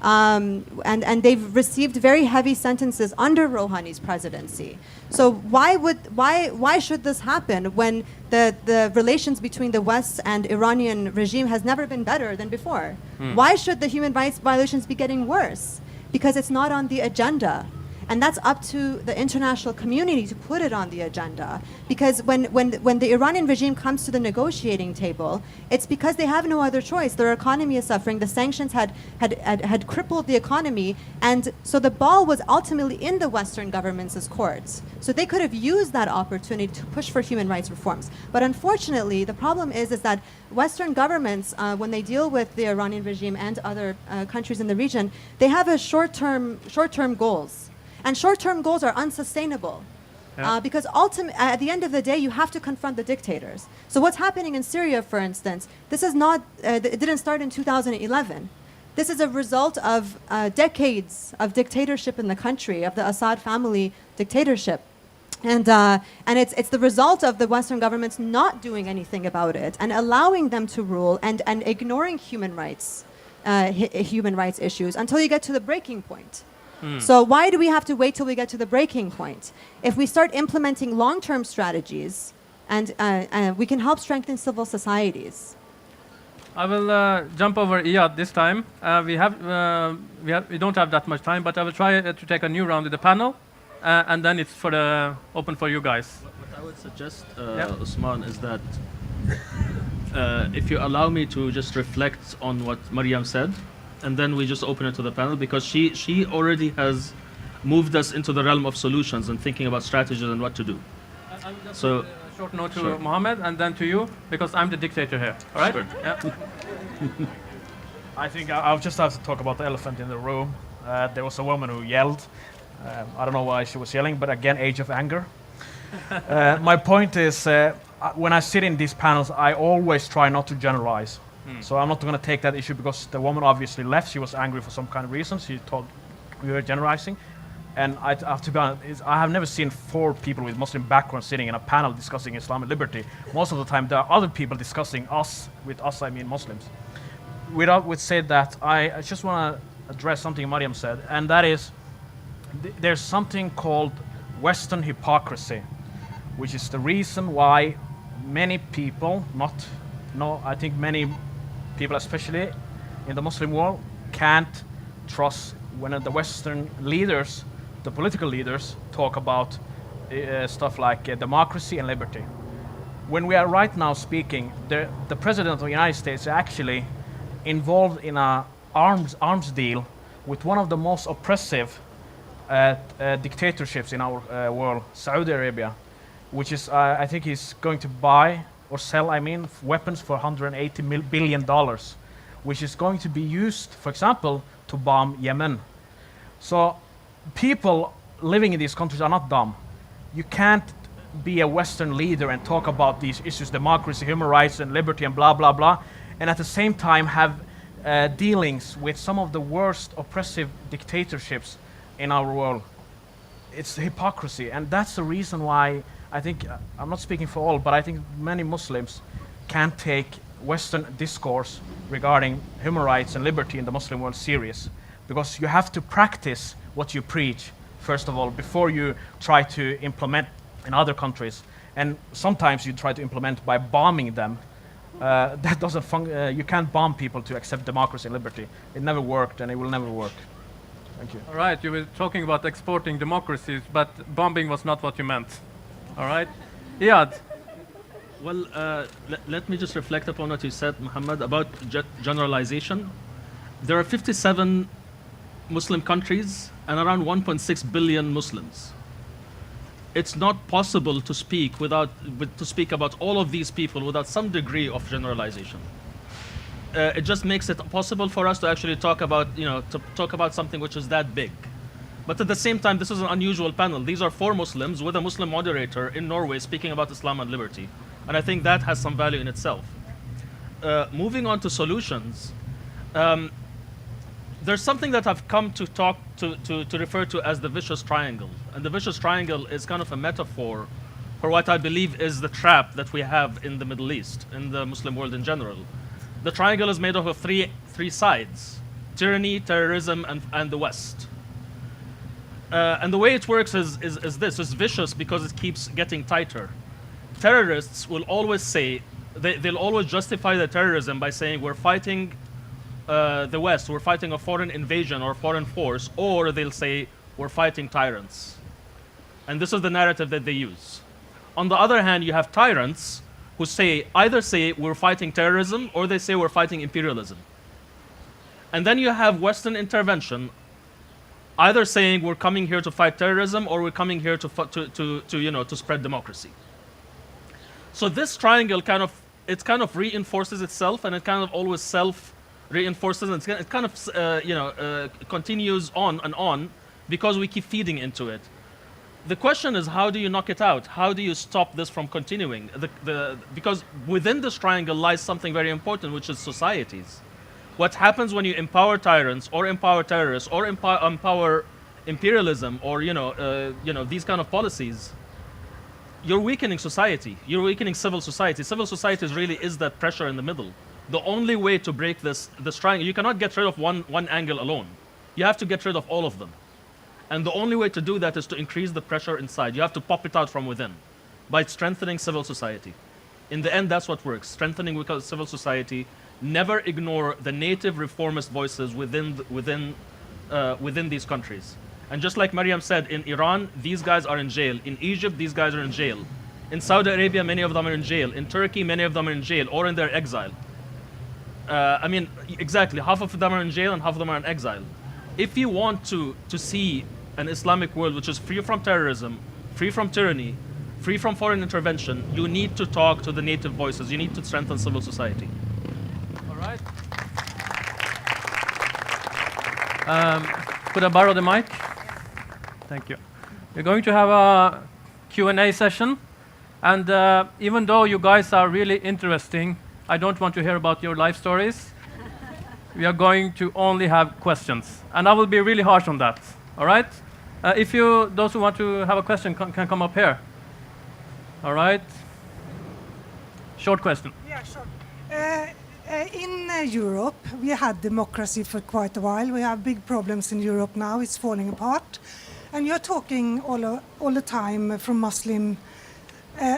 And they've received very heavy sentences under Rouhani's presidency. So why should this happen when the relations between the West and Iranian regime has never been better than before? Why should the human rights violations be getting worse? Because it's not on the agenda. And that's up to the international community to put it on the agenda. Because when the Iranian regime comes to the negotiating table, it's because they have no other choice. Their economy is suffering. The sanctions had crippled the economy. And so the ball was ultimately in the Western governments' courts. So they could have used that opportunity to push for human rights reforms. But unfortunately, the problem is that Western governments, when they deal with the Iranian regime and other countries in the region, they have a short-term goals. And short-term goals are unsustainable because at the end of the day, you have to confront the dictators. So what's happening in Syria, for instance, this is not, it didn't start in 2011. This is a result of decades of dictatorship in the country, of the Assad family dictatorship. And it's the result of the Western governments not doing anything about it and allowing them to rule and ignoring human rights issues until you get to the breaking point. So why do we have to wait till we get to the breaking point? If we start implementing long-term strategies, and we can help strengthen civil societies. I will jump over Iyad this time. We don't have that much time, but I will try to take a new round with the panel, and then it's open for you guys. What I would suggest, Usman, is that if you allow me to just reflect on what Maryam said, and then we just open it to the panel, because she already has moved us into the realm of solutions and thinking about strategies and what to do. I will just So, a short note to Mohamed and then to you, because I'm the dictator here. All right? Sure. Yeah. I think I'll just have to talk about the elephant in the room. There was a woman who yelled. I don't know why she was yelling, but again, age of anger. My point is, when I sit in these panels, I always try not to generalize. So I'm not going to take that issue because the woman obviously left. She was angry for some kind of reason. She thought we were generalizing. And I have to be honest, I have never seen 4 people with Muslim background sitting in a panel discussing Islam and liberty. Most of the time, there are other people discussing us. With us, I mean Muslims. With said that, I just want to address something Maryam said, and that is there's something called Western hypocrisy, which is the reason why many people, I think many people, especially in the Muslim world, can't trust when the Western leaders, the political leaders, talk about stuff like democracy and liberty. When we are right now speaking, the President of the United States is actually involved in an arms deal with one of the most oppressive dictatorships in our world, Saudi Arabia, which is, I think he's going to buy or sell, weapons for $180 billion, which is going to be used, for example, to bomb Yemen. So people living in these countries are not dumb. You can't be a Western leader and talk about these issues, democracy, human rights, and liberty, and blah, blah, blah, and at the same time have dealings with some of the worst oppressive dictatorships in our world. It's hypocrisy, and that's the reason why I think, I'm not speaking for all, but I think many Muslims can't take Western discourse regarding human rights and liberty in the Muslim world serious, because you have to practice what you preach, first of all, before you try to implement in other countries. And sometimes you try to implement by bombing them. That doesn't you can't bomb people to accept democracy and liberty. It never worked, and it will never work. Thank you. All right, you were talking about exporting democracies, but bombing was not what you meant. All right? Iyad. Well, let me just reflect upon what you said, Mohamed, about generalization. There are 57 Muslim countries and around 1.6 billion Muslims. It's not possible to speak about all of these people without some degree of generalization. It just makes it possible for us to actually talk about something which is that big. But at the same time, this is an unusual panel. These are 4 Muslims with a Muslim moderator in Norway speaking about Islam and liberty. And I think that has some value in itself. Moving on to solutions, there's something that I've come to refer to as the vicious triangle. And the vicious triangle is kind of a metaphor for what I believe is the trap that we have in the Middle East, in the Muslim world in general. The triangle is made up of three sides: tyranny, terrorism, and the West. And the way it works is this. It's vicious because it keeps getting tighter. Terrorists will always say, they'll always justify the terrorism by saying we're fighting the West, we're fighting a foreign invasion or foreign force, or they'll say we're fighting tyrants. And this is the narrative that they use. On the other hand, you have tyrants who either say we're fighting terrorism or they say we're fighting imperialism. And then you have Western intervention, either saying we're coming here to fight terrorism or we're coming here to spread democracy. So this triangle kind of reinforces itself, and it kind of always self-reinforces, and it kind of continues on and on because we keep feeding into it. The question is, how do you knock it out? How do you stop this from continuing? Because within this triangle lies something very important, which is societies. What happens when you empower tyrants or empower terrorists or empower imperialism or these kind of policies? You're weakening society. You're weakening civil society. Civil society really is that pressure in the middle. The only way to break this triangle, you cannot get rid of one angle alone. You have to get rid of all of them. And the only way to do that is to increase the pressure inside. You have to pop it out from within by strengthening civil society. In the end, that's what works. Strengthening civil society. Never ignore the native reformist voices within these countries. And just like Maryam said, in Iran, these guys are in jail. In Egypt, these guys are in jail. In Saudi Arabia, many of them are in jail. In Turkey, many of them are in jail or in their exile. Exactly, half of them are in jail and half of them are in exile. If you want to see an Islamic world which is free from terrorism, free from tyranny, free from foreign intervention, you need to talk to the native voices. You need to strengthen civil society. All right. Could I borrow the mic? Thank you. We're going to have a Q&A session. And even though you guys are really interesting, I don't want to hear about your life stories. We are going to only have questions. And I will be really harsh on that. All right? Those who want to have a question can come up here. All right? Short question. Yeah, sure. In Europe, we had democracy for quite a while. We have big problems in Europe now. It's falling apart. And you're talking all the time from Muslim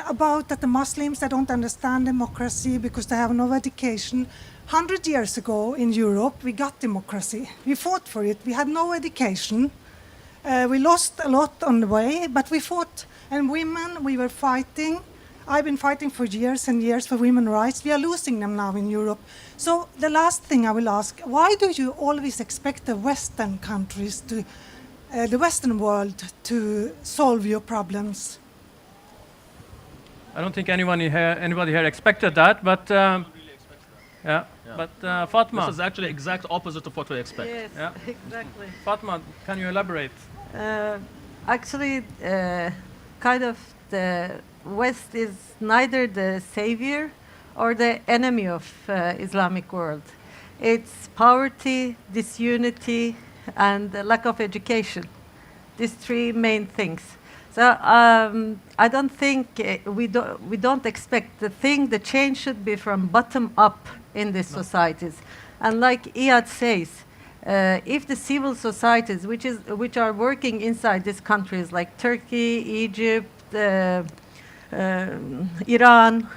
about that the Muslims, they don't understand democracy because they have no education. 100 years ago in Europe, we got democracy. We fought for it. We had no education. We lost a lot on the way, but we fought. And women, we were fighting. I've been fighting for years and years for women's rights. We are losing them now in Europe. So the last thing I will ask, why do you always expect the Western countries to, the Western world to solve your problems? I don't think anybody here expected that, but yeah. But Fatma. This is actually exact opposite of what we expect. Yes, Yeah. exactly. Fatma, can you elaborate? Actually, kind of the West is neither the savior or the enemy of Islamic world. It's poverty, disunity, and the lack of education. These three main things. So I don't think we don't expect the change should be from bottom up in these societies. And like Iyad says, if the civil societies, which are working inside these countries like Turkey, Egypt, Iran,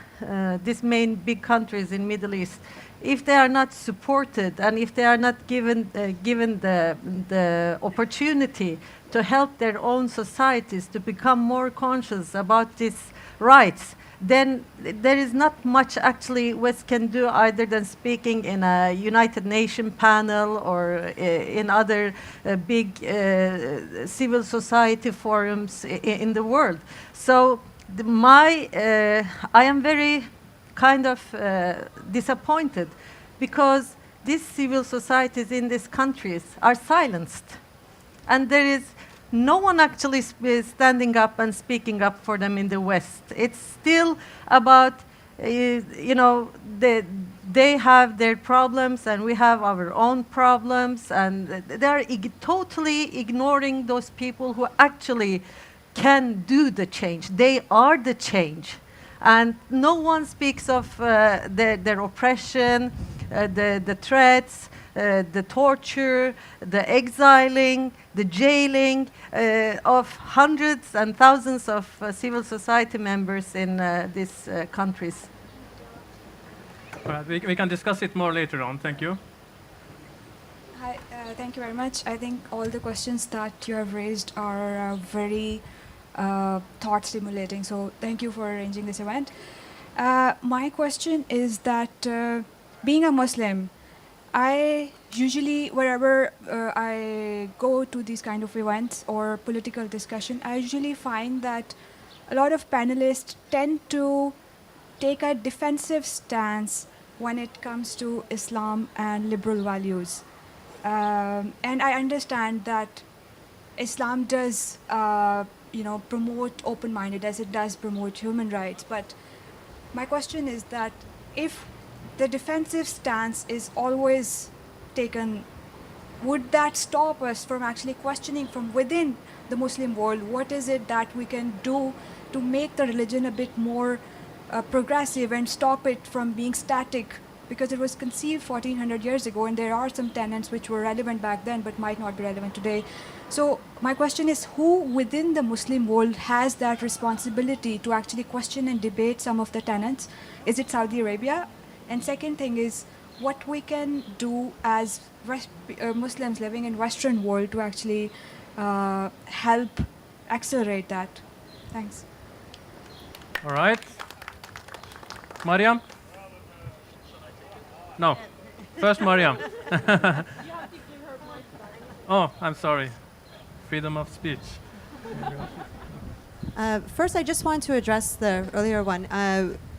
these main big countries in Middle East, if they are not supported and if they are not given the opportunity to help their own societies to become more conscious about these rights, then there is not much actually West can do either than speaking in a United Nations panel or in other big civil society forums in the world. So I am very kind of disappointed because these civil societies in these countries are silenced. And there is no one actually standing up and speaking up for them in the West. It's still about, they have their problems and we have our own problems, and they're totally ignoring those people who actually can do the change. They are the change. And no one speaks of their oppression, the threats, the torture, the exiling, the jailing of hundreds and thousands of civil society members in these countries. All right, we can discuss it more later on. Thank you. Hi, thank you very much. I think all the questions that you have raised are very thought-stimulating, so thank you for arranging this event. My question is that being a Muslim, I usually, wherever I go to these kind of events or political discussion, I usually find that a lot of panelists tend to take a defensive stance when it comes to Islam and liberal values. And I understand that Islam does, promote open-mindedness, it does promote human rights, but my question is that if the defensive stance is always taken, would that stop us from actually questioning from within the Muslim world what is it that we can do to make the religion a bit more progressive and stop it from being static? Because it was conceived 1400 years ago and there are some tenets which were relevant back then but might not be relevant today. So my question is, who within the Muslim world has that responsibility to actually question and debate some of the tenets? Is it Saudi Arabia? And second thing is, what we can do as Muslims living in Western world to actually help accelerate that? Thanks. All right. Maryam? No. First Maryam. Oh, I'm sorry. Freedom of speech. First, I just want to address the earlier one.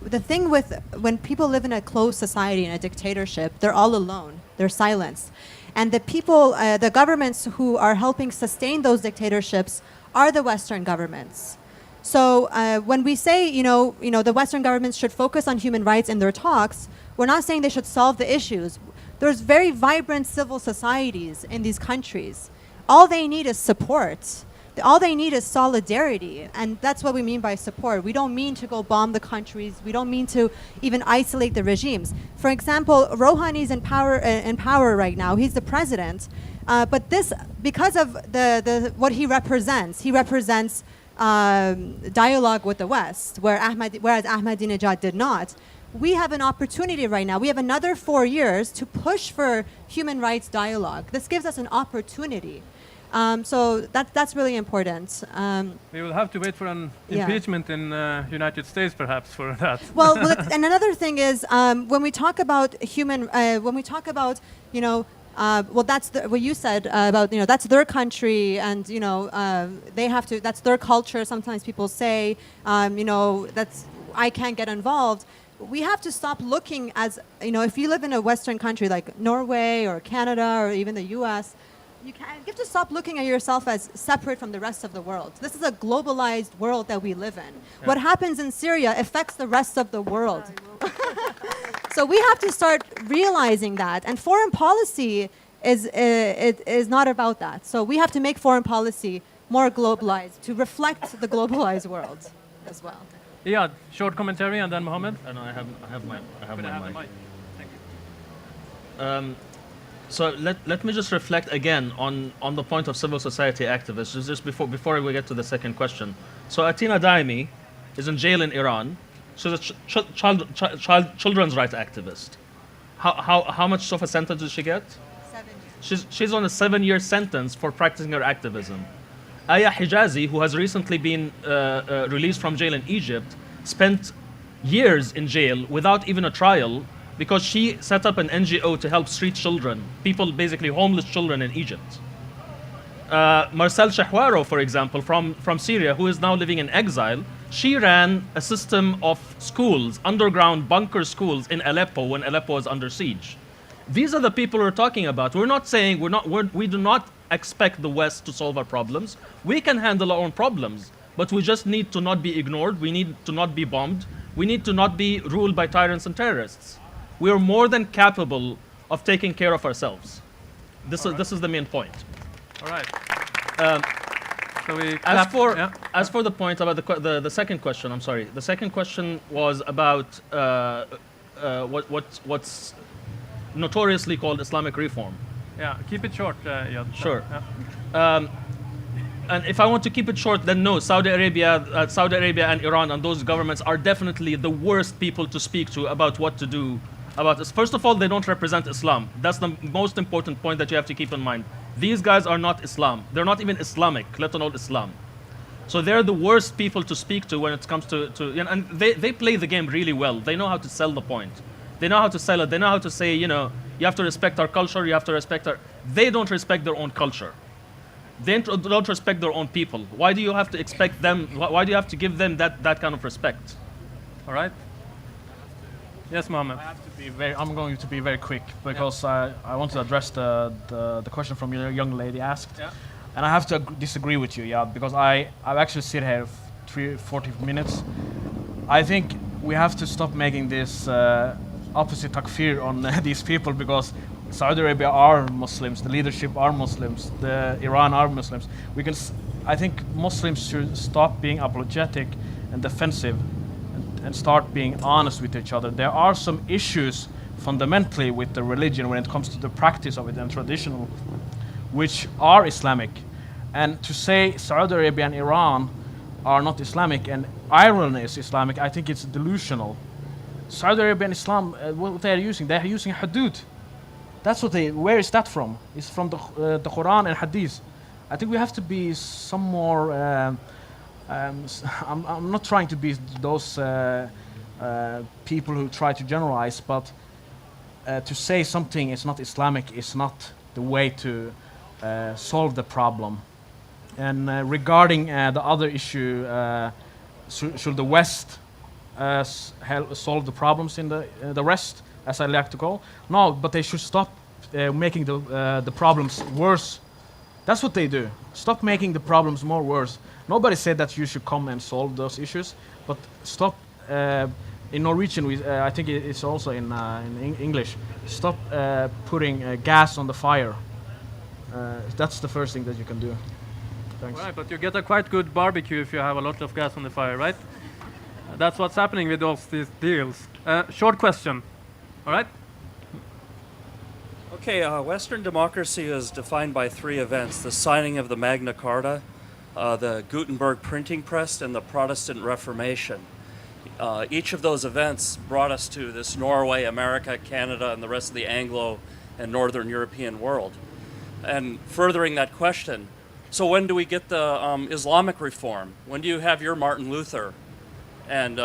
The thing with when people live in a closed society, in a dictatorship, they're all alone. They're silenced. And the people, the governments who are helping sustain those dictatorships are the Western governments. So when we say, the Western governments should focus on human rights in their talks, we're not saying they should solve the issues. There's very vibrant civil societies in these countries. All they need is support. All they need is solidarity, and that's what we mean by support. We don't mean to go bomb the countries. We don't mean to even isolate the regimes. For example, Rouhani's in power right now. He's the president, but this, because of what he represents dialogue with the West, whereas Ahmadinejad did not. we have an opportunity right now. We have another 4 years to push for human rights dialogue. This gives us an opportunity. So that's really important. We will have to wait for an Yeah. impeachment in United States, perhaps, for that. Well, and another thing is when we talk about when we talk about, well, that's what you said about, that's their country, and they have to. That's their culture. Sometimes people say, that's I can't get involved. We have to stop looking as if you live in a Western country like Norway or Canada or even the U.S. You have to stop looking at yourself as separate from the rest of the world. This is a globalized world that we live in. Yeah. What happens in Syria affects the rest of the world. So we have to start realizing that. And foreign policy is not about that. So we have to make foreign policy more globalized to reflect the globalized world as well. Iyad, short commentary, and then Mohamed. And I have my mic. Thank you. So let me just reflect again on the point of civil society activists, just before we get to the second question. So Atina Daimi is in jail in Iran. She's a children's rights activist. How much of a sentence did she get? 7 years. She's on a 7-year sentence for practicing her activism. Aya Hijazi, who has recently been released from jail in Egypt, spent years in jail without even a trial, because she set up an NGO to help street children, people, basically homeless children in Egypt. Marcel Shahwaro, for example, from Syria, who is now living in exile, she ran a system of schools, underground bunker schools in Aleppo when Aleppo was under siege. These are the people we're talking about. We're not saying, we do not expect the West to solve our problems. We can handle our own problems, but we just need to not be ignored. We need to not be bombed. We need to not be ruled by tyrants and terrorists. We are more than capable of taking care of ourselves. This is the main point. All right. So as for the point about the second question, I'm sorry. The second question was about what's notoriously called Islamic reform. Yeah, keep it short, Iyad. Sure. Yeah. And if I want to keep it short, then no, Saudi Arabia and Iran and those governments are definitely the worst people to speak to about what to do about this. First of all, they don't represent Islam. That's the most important point that you have to keep in mind. These guys are not Islam. They're not even Islamic, let alone Islam. So they're the worst people to speak to when it comes to and they play the game really well. They know how to sell the point. They know how to sell it. They know how to say, you have to respect our culture, you have to respect our... They don't respect their own culture. They don't respect their own people. Why do you have to expect them, why do you have to give them that kind of respect? All right. Yes, Mohamed. I'm going to be very quick because I want to address the question from your young lady asked. Yeah. And I have to disagree with you, yeah, because I've actually sit here 40 minutes. I think we have to stop making this opposite takfir on these people, because Saudi Arabia are Muslims, the leadership are Muslims, the Iran are Muslims. I think Muslims should stop being apologetic and defensive and start being honest with each other. There are some issues fundamentally with the religion when it comes to the practice of it and traditional, which are Islamic. And to say Saudi Arabia and Iran are not Islamic and Iran is Islamic, I think it's delusional. Saudi Arabia and Islam, what they're using Hudud. That's what where is that from? It's from the Quran and Hadith. I think we have to be some more, I'm not trying to be those people who try to generalize, but to say something is not Islamic is not the way to solve the problem. And regarding the other issue, should the West solve the problems in the West, as I like to call? No, but they should stop making the problems worse. That's what they do. Stop making the problems more worse. Nobody said that you should come and solve those issues, but stop. In Norwegian, I think it's also in English. Stop putting gas on the fire. That's the first thing that you can do. Thanks. Right, but you get a quite good barbecue if you have a lot of gas on the fire, right? That's what's happening with all these deals. Short question. All right? Okay, Western democracy is defined by 3 events: the signing of the Magna Carta, the Gutenberg printing press, and the Protestant Reformation. Each of those events brought us to this Norway, America, Canada, and the rest of the Anglo and Northern European world. And furthering that question, so when do we get the Islamic reform? When do you have your Martin Luther? And,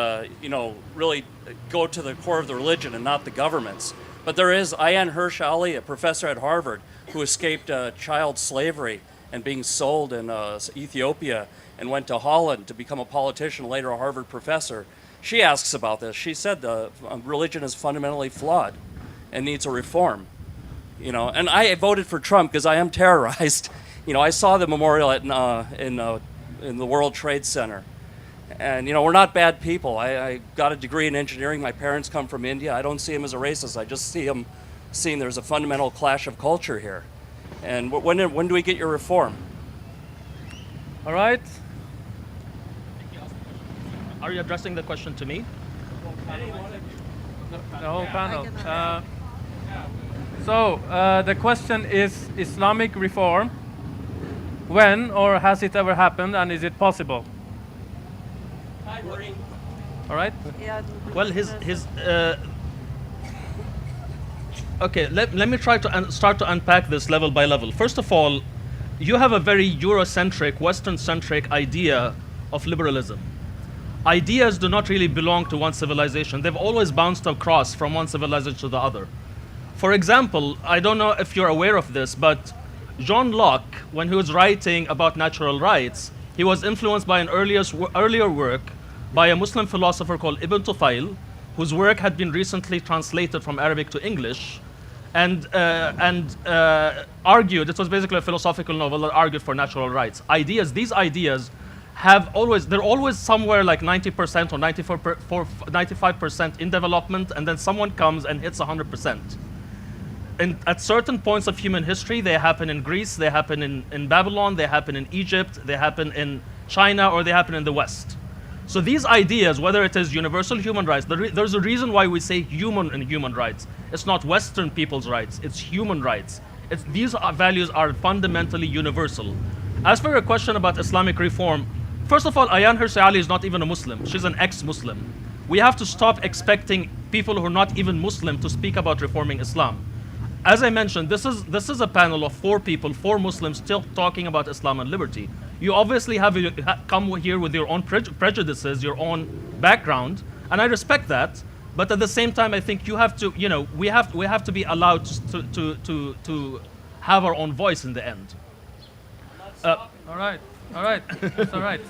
really go to the core of the religion and not the governments. But there is Ayaan Hirsch Ali, a professor at Harvard, who escaped child slavery and being sold in Ethiopia and went to Holland to become a politician, later a Harvard professor. She asks about this. She said the religion is fundamentally flawed and needs a reform. And I voted for Trump because I am terrorized. I saw the memorial in the World Trade Center. And, we're not bad people. I got a degree in engineering. My parents come from India. I don't see him as a racist. I just see him seeing there's a fundamental clash of culture here. And when do we get your reform? All right. Are you addressing the question to me? The whole panel. The question is Islamic reform. When or has it ever happened, and is it possible? All right. Well, okay, let me try to start to unpack this level by level. First of all, you have a very Eurocentric, Western-centric idea of liberalism. Ideas do not really belong to one civilization. They've always bounced across from one civilization to the other. For example, I don't know if you're aware of this, but John Locke, when he was writing about natural rights, he was influenced by an earlier work by a Muslim philosopher called Ibn Tufayl, whose work had been recently translated from Arabic to English, and argued, it was basically a philosophical novel that argued for natural rights. These ideas they're always somewhere like 90% or 95% in development, and then someone comes and hits 100%. And at certain points of human history, they happen in Greece, they happen in Babylon, they happen in Egypt, they happen in China, or they happen in the West. So these ideas, whether it is universal human rights, there's a reason why we say human and human rights. It's not Western people's rights, it's human rights. These values are fundamentally universal. As for your question about Islamic reform, first of all, Ayaan Hirsch Ali is not even a Muslim. She's an ex-Muslim. We have to stop expecting people who are not even Muslim to speak about reforming Islam. As I mentioned, this is a panel of 4 people, 4 Muslims still talking about Islam and liberty. You obviously have come here with your own prejudices, your own background, and I respect that. But at the same time, I think you have to, we have to be allowed to have our own voice in the end. All right. That's all right.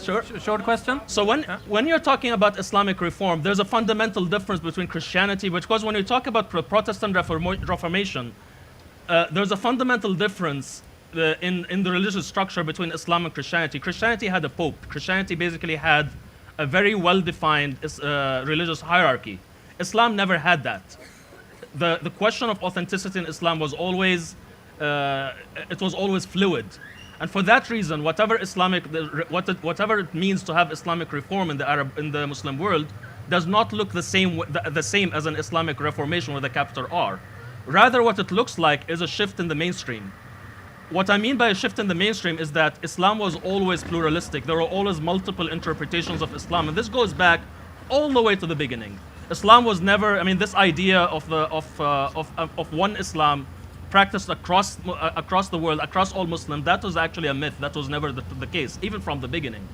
Sure. Short question. So when you're talking about Islamic reform, there's a fundamental difference between Christianity, because when you talk about Protestant Reformation, there's a fundamental difference in the religious structure between Islam and Christianity. Christianity had a pope. Christianity basically had a very well-defined religious hierarchy. Islam never had that. The question of authenticity in Islam was always fluid. And for that reason, whatever it means to have Islamic reform in the Muslim world does not look the same as an Islamic reformation with a capital R. Rather, what it looks like is a shift in the mainstream. What I mean by a shift in the mainstream is that Islam was always pluralistic. There were always multiple interpretations of Islam, and this goes back all the way to the beginning. Islam was never, this idea of one Islam practiced across the world, across all Muslims, that was actually a myth. That was never the case, even from the beginning.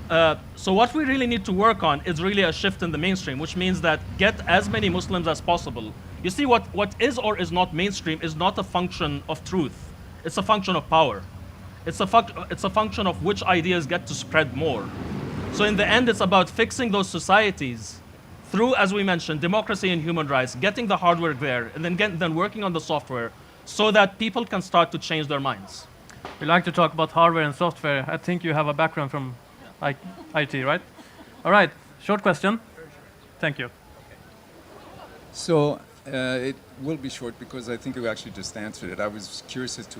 So what we really need to work on is really a shift in the mainstream, which means that get as many Muslims as possible. You see, what is or is not mainstream is not a function of truth. It's a function of power. It's a function of which ideas get to spread more. So in the end, it's about fixing those societies through, as we mentioned, democracy and human rights, getting the hardware there, and then working on the software so that people can start to change their minds. We like to talk about hardware and software. I think you have a background from IT, right? All right, short question. Thank you. So it will be short because I think you actually just answered it. I was curious as to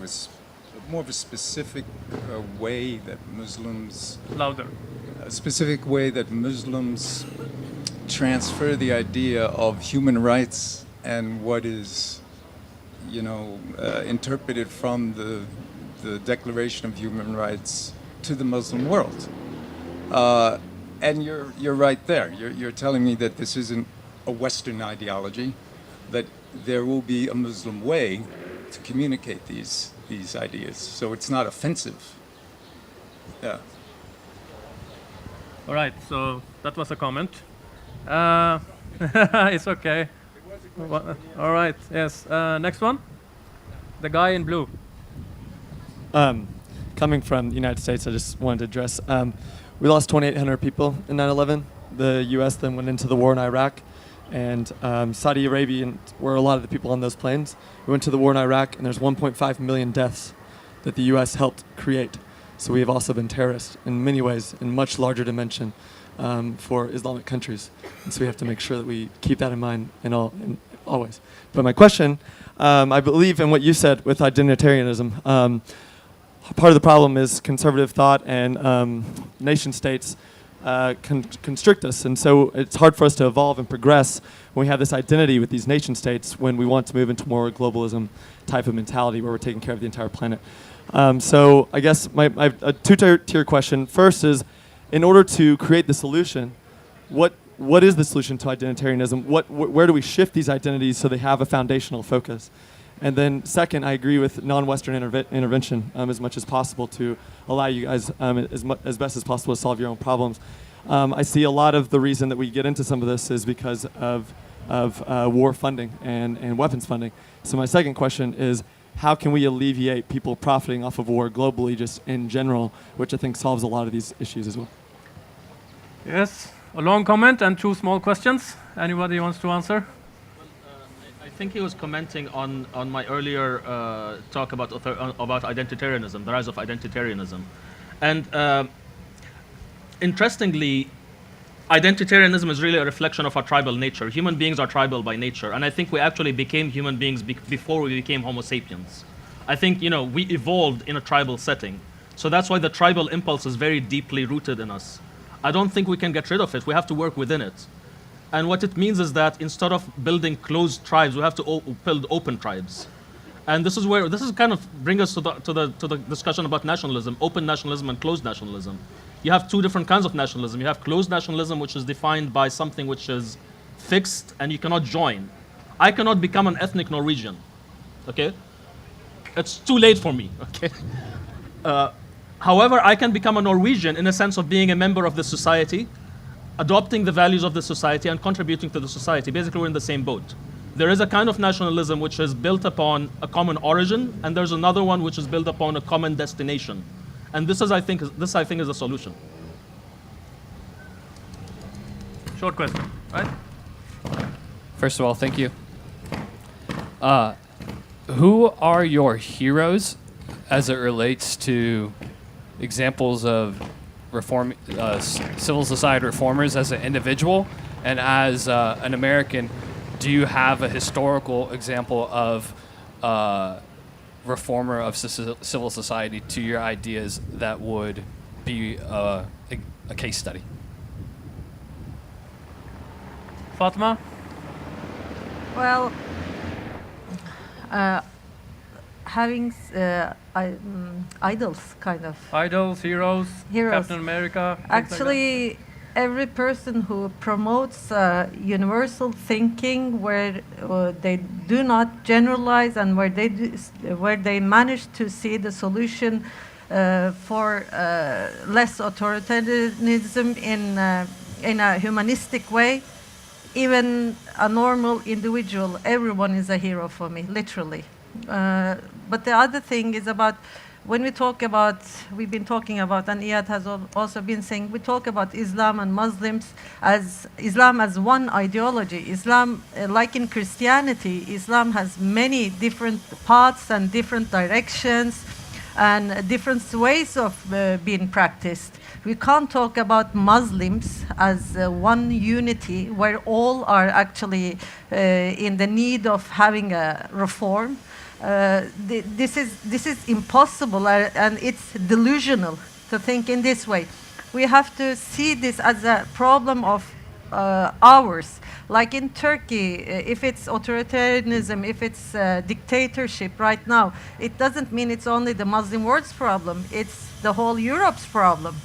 more of a specific way that Muslims... Louder. A specific way that Muslims transfer the idea of human rights and what is, interpreted from the Declaration of Human Rights to the Muslim world. And you're right there. You're telling me that this isn't a Western ideology, that there will be a Muslim way to communicate these ideas. So it's not offensive. Yeah. All right, so that was a comment. It's okay. All right, yes. Next one. The guy in blue. Coming from the United States, I just wanted to address, we lost 2,800 people in 9/11. The U.S. then went into the war in Iraq, and Saudi Arabia were a lot of the people on those planes. We went to the war in Iraq, and there's 1.5 million deaths that the U.S. helped create. So we have also been terrorists in many ways, in much larger dimension for Islamic countries. And so we have to make sure that we keep that in mind in always. But my question, I believe in what you said with identitarianism. Part of the problem is conservative thought and nation states constrict us. And so it's hard for us to evolve and progress when we have this identity with these nation states when we want to move into more globalism type of mentality where we're taking care of the entire planet. So I guess my two-tier question. First is, in order to create the solution, what is the solution to identitarianism? Where do we shift these identities so they have a foundational focus? And then second, I agree with non-Western intervention as much as possible to allow you guys as best as possible to solve your own problems. I see a lot of the reason that we get into some of this is because of war funding and weapons funding. So my second question is, how can we alleviate people profiting off of war globally, just in general, which I think solves a lot of these issues as well? Yes, a long comment and two small questions. Anybody wants to answer? I think he was commenting on my earlier talk about identitarianism, the rise of identitarianism. And interestingly, identitarianism is really a reflection of our tribal nature. Human beings are tribal by nature, and I think we actually became human beings before we became Homo sapiens. I think, we evolved in a tribal setting. So that's why the tribal impulse is very deeply rooted in us. I don't think we can get rid of it. We have to work within it. And what it means is that instead of building closed tribes, we have to build open tribes. And this is kind of bring us to the discussion about nationalism, open nationalism and closed nationalism. You have two different kinds of nationalism. You have closed nationalism, which is defined by something which is fixed and you cannot join. I cannot become an ethnic Norwegian, okay? It's too late for me, okay? However, I can become a Norwegian in a sense of being a member of the society, adopting the values of the society and contributing to the society. Basically, we're in the same boat. There is a kind of nationalism which is built upon a common origin, and there's another one which is built upon a common destination. And this, I think, is a solution. Short question, right? First of all, thank you. Who are your heroes as it relates to examples of civil society reformers as an individual? And as an American, do you have a historical example of reformer of civil society to your ideas that would be a case study? Fatma? Well, having idols, kind of. Idols, heroes, Captain America. Actually, every person who promotes universal thinking, where they do not generalize and where they manage to see the solution for less authoritarianism in a humanistic way, even a normal individual, everyone is a hero for me, literally. But the other thing is about, when we talk about, we've been talking about, and Iyad has also been saying, we talk about Islam and Muslims as Islam as one ideology. Islam, like in Christianity, Islam has many different paths and different directions and different ways of being practiced. We can't talk about Muslims as one unity where all are actually in the need of having a reform. This is impossible, and it's delusional to think in this way. We have to see this as a problem of ours. Like in Turkey, if it's authoritarianism, if it's dictatorship right now, it doesn't mean it's only the Muslim world's problem. It's the whole Europe's problem.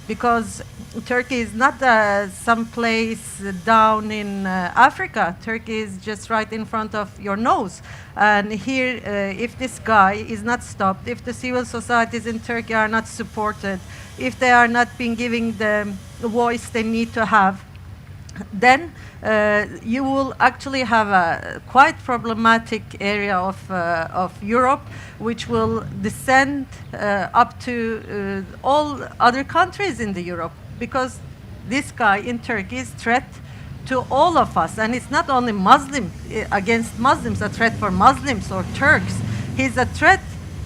Because Turkey is not some place down in Africa. Turkey is just right in front of your nose. And here, if this guy is not stopped, if the civil societies in Turkey are not supported, if they are not being given the voice they need to have, then you will actually have a quite problematic area of Europe, which will descend up to all other countries in the Europe, because this guy in Turkey is threat to all of us, and it's not only Muslim against Muslims, a threat for Muslims or Turks. He's a threat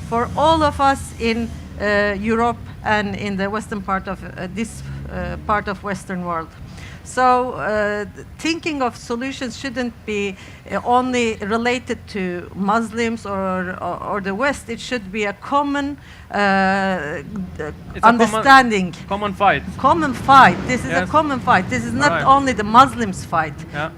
for all of us in Europe and in the western part of this part of Western world. So thinking of solutions shouldn't be only related to Muslims or the West. It should be a common understanding. Common fight. Common fight. This is a Yes. common fight. This is not Right. only the Muslims' fight. Yeah.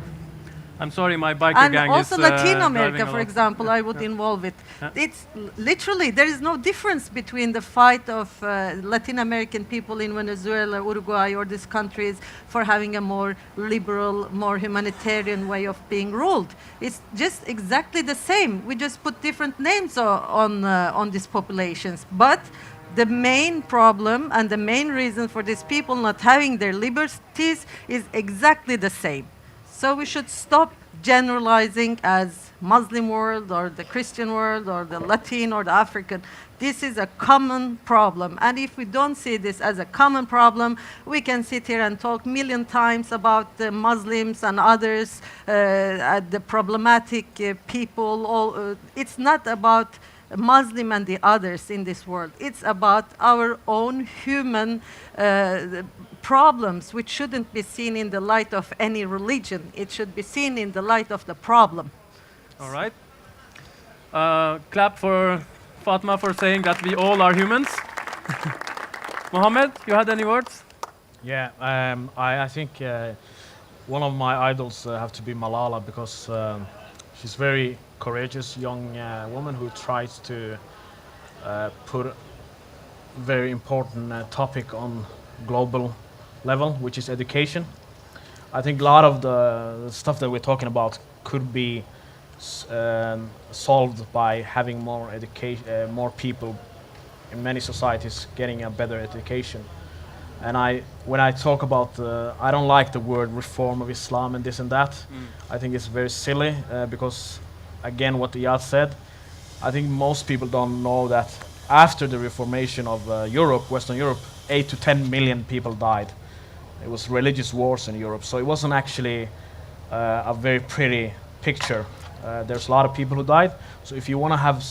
I'm sorry, my biker And gang also is Latin driving America, a for lot. example, I would Yeah. involve it. Yeah. It's literally, there is no difference between the fight of Latin American people in Venezuela, Uruguay, or these countries for having a more liberal, more humanitarian way of being ruled. It's just exactly the same. We just put different names on these populations. But the main problem and the main reason for these people not having their liberties is exactly the same. So we should stop generalizing as Muslim world or the Christian world or the Latin or the African. This is a common problem. And if we don't see this as a common problem, we can sit here and talk million times about the Muslims and others, the problematic people. It's not about Muslim and the others in this world. It's about our own human problems, which shouldn't be seen in the light of any religion. It should be seen in the light of the problem. All right. Clap for Fatma for saying that we all are humans. Mohamed, you had any words? Yeah, I think one of my idols have to be Malala, because she's very courageous young woman who tries to put a very important topic on global level, which is education. I think a lot of the stuff that we're talking about could be solved by having more education, more people in many societies getting a better education. And when I talk about, I don't like the word reform of Islam and this and that. I think it's very silly because, again, what Iyad said, I think most people don't know that after the reformation of Europe, Western Europe, 8 to 10 million people died. It was religious wars in Europe, so it wasn't actually a very pretty picture. There's a lot of people who died. So if you want to have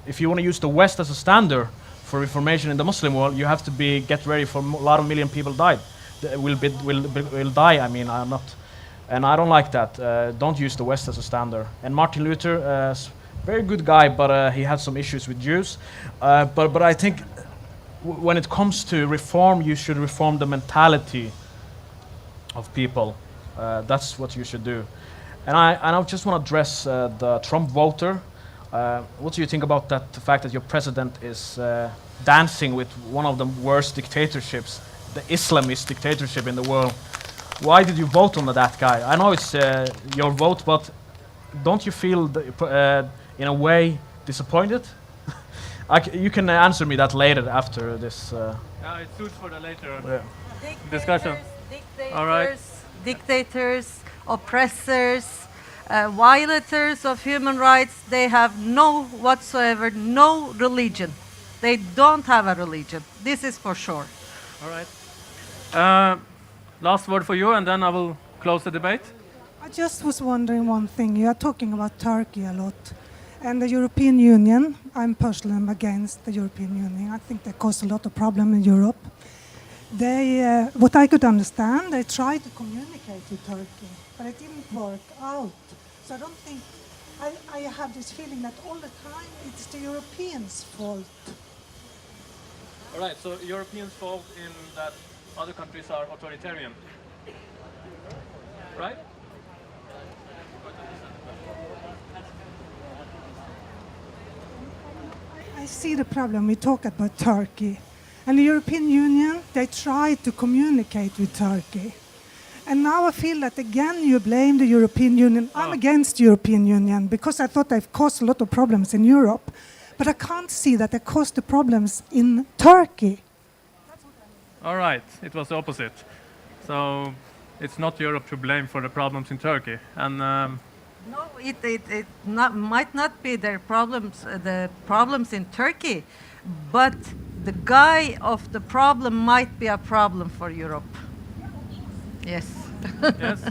if you want to use the West as a standard for reformation in the Muslim world, you have to get ready for a lot of million people died. Will die. I mean, I'm not, and I don't like that. Don't use the West as a standard. And Martin Luther, very good guy, but he had some issues with Jews. But I think when it comes to reform, you should reform the mentality of people. That's what you should do. And I just want to address the Trump voter. What do you think about that? The fact that your president is dancing with one of the worst dictatorships, the Islamist dictatorship in the world. Why did you vote on that guy? I know it's your vote, but don't you feel, in a way, disappointed? You can answer me that later after this. It suits for the later discussion. All right. Dictators, oppressors, violators of human rights, they have no religion. They don't have a religion. This is for sure. All right. Last word for you, and then I will close the debate. I just was wondering one thing. You are talking about Turkey a lot. And the European Union, I'm personally against the European Union. I think they cause a lot of problems in Europe. They, what I could understand, they tried to communicate with Turkey, but it didn't work out. So I don't think, I have this feeling that all the time it's the Europeans' fault. All right, so Europeans' fault in that other countries are authoritarian, right? I see the problem. We talk about Turkey, And the European Union, they tried to communicate with Turkey. And now I feel that again you blame the European Union. I'm against the European Union because I thought they've caused a lot of problems in Europe. But I can't see that they caused the problems in Turkey. All right, it was the opposite. So it's not Europe to blame for the problems in Turkey. And No, might not be their problems, the problems in Turkey, but the guy of the problem might be a problem for Europe. Yes. yes.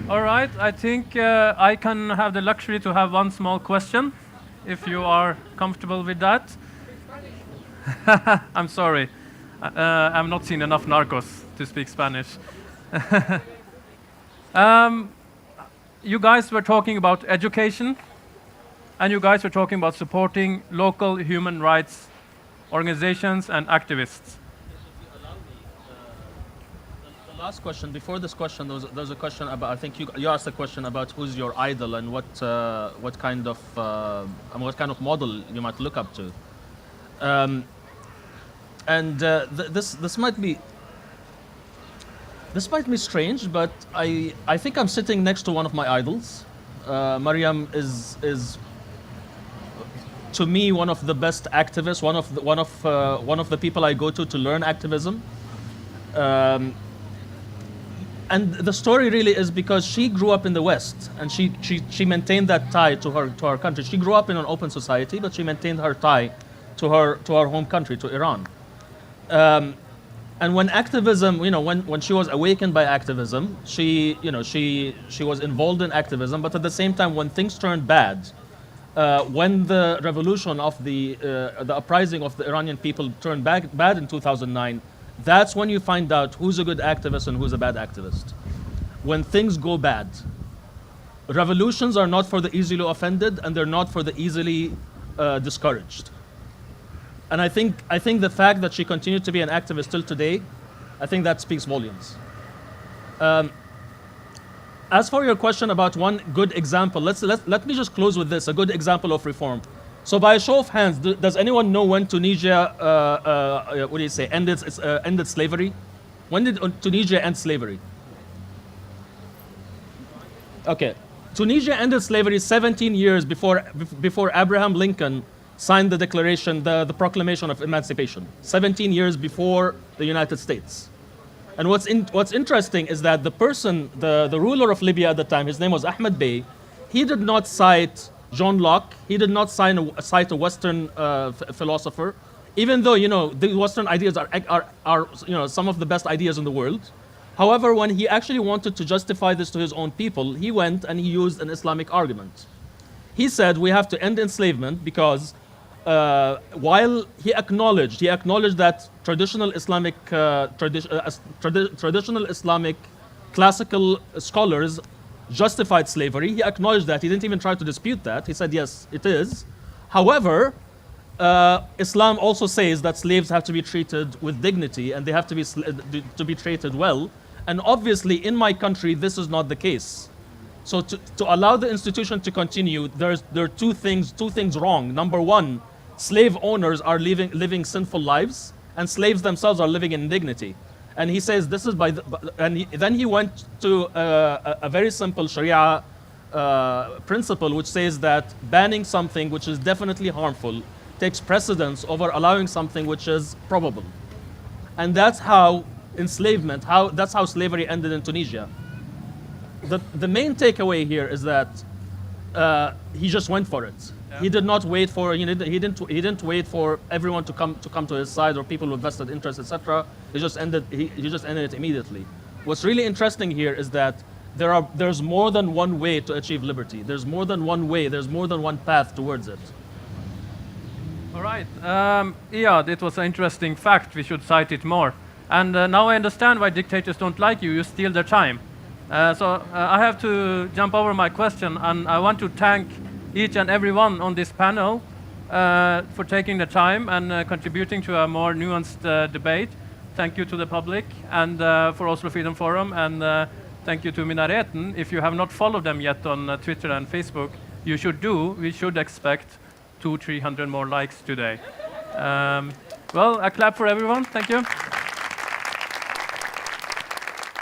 All right, I think I can have the luxury to have one small question, if you are comfortable with that. I'm sorry. I've not seen enough Narcos to speak Spanish. You guys were talking about education, and you guys were talking about supporting local human rights organizations and activists. The last question, before this question, there was a question about, I think you asked a question about who's your idol and what kind of model you might look up to. This might be strange, but I think I'm sitting next to one of my idols. Maryam is to me one of the best activists, one of the people I go to learn activism. And the story really is because she grew up in the West, and she maintained that tie to her country. She grew up in an open society, but she maintained her tie to her home country, to Iran. And when activism, when she was awakened by activism, she was involved in activism. But at the same time, when things turned bad, when the revolution of the uprising of the Iranian people turned bad in 2009, that's when you find out who's a good activist and who's a bad activist. When things go bad. Revolutions are not for the easily offended, and they're not for the easily discouraged. And I think the fact that she continued to be an activist till today, I think that speaks volumes. As for your question about one good example, let me just close with this, a good example of reform. So by a show of hands, does anyone know when Tunisia, ended slavery? When did Tunisia end slavery? Okay, Tunisia ended slavery 17 years before Abraham Lincoln signed the declaration, the Proclamation of Emancipation, 17 years before the United States. And what's interesting is that the ruler of Libya at the time, his name was Ahmed Bey, he did not cite John Locke, he did not cite a Western philosopher, even though, the Western ideas are some of the best ideas in the world. However, when he actually wanted to justify this to his own people, he went and he used an Islamic argument. He said we have to end enslavement because while he acknowledged that traditional Islamic classical scholars justified slavery, he acknowledged that. He didn't even try to dispute that. He said, yes, it is. However, Islam also says that slaves have to be treated with dignity and they have to be treated well. And obviously, in my country, this is not the case. So to allow the institution to continue, there are two things wrong. Number one, slave owners are living sinful lives, and slaves themselves are living in indignity. And he says this is then he went to a very simple Sharia principle, which says that banning something which is definitely harmful takes precedence over allowing something which is probable. And that's how that's how slavery ended in Tunisia. The main takeaway here is that he just went for it. Yeah. He did not wait for he didn't wait for everyone to come to his side or people with vested interests, etc. He just ended it immediately. What's really interesting here is that there's more than one way to achieve liberty. There's more than one way. There's more than one path towards it. All right, Iyad, it was an interesting fact. We should cite it more. And now I understand why dictators don't like you. You steal their time. So I have to jump over my question, and I want to thank each and every one on this panel for taking the time and contributing to a more nuanced debate. Thank you to the public and for Oslo Freedom Forum, and thank you to Minareten. If you have not followed them yet on Twitter and Facebook, you should do. We should expect 200-300 more likes today. Well, a clap for everyone. Thank you. And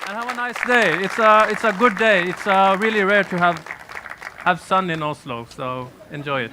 have a nice day. It's a good day. It's really rare to have sun in Oslo, so enjoy it.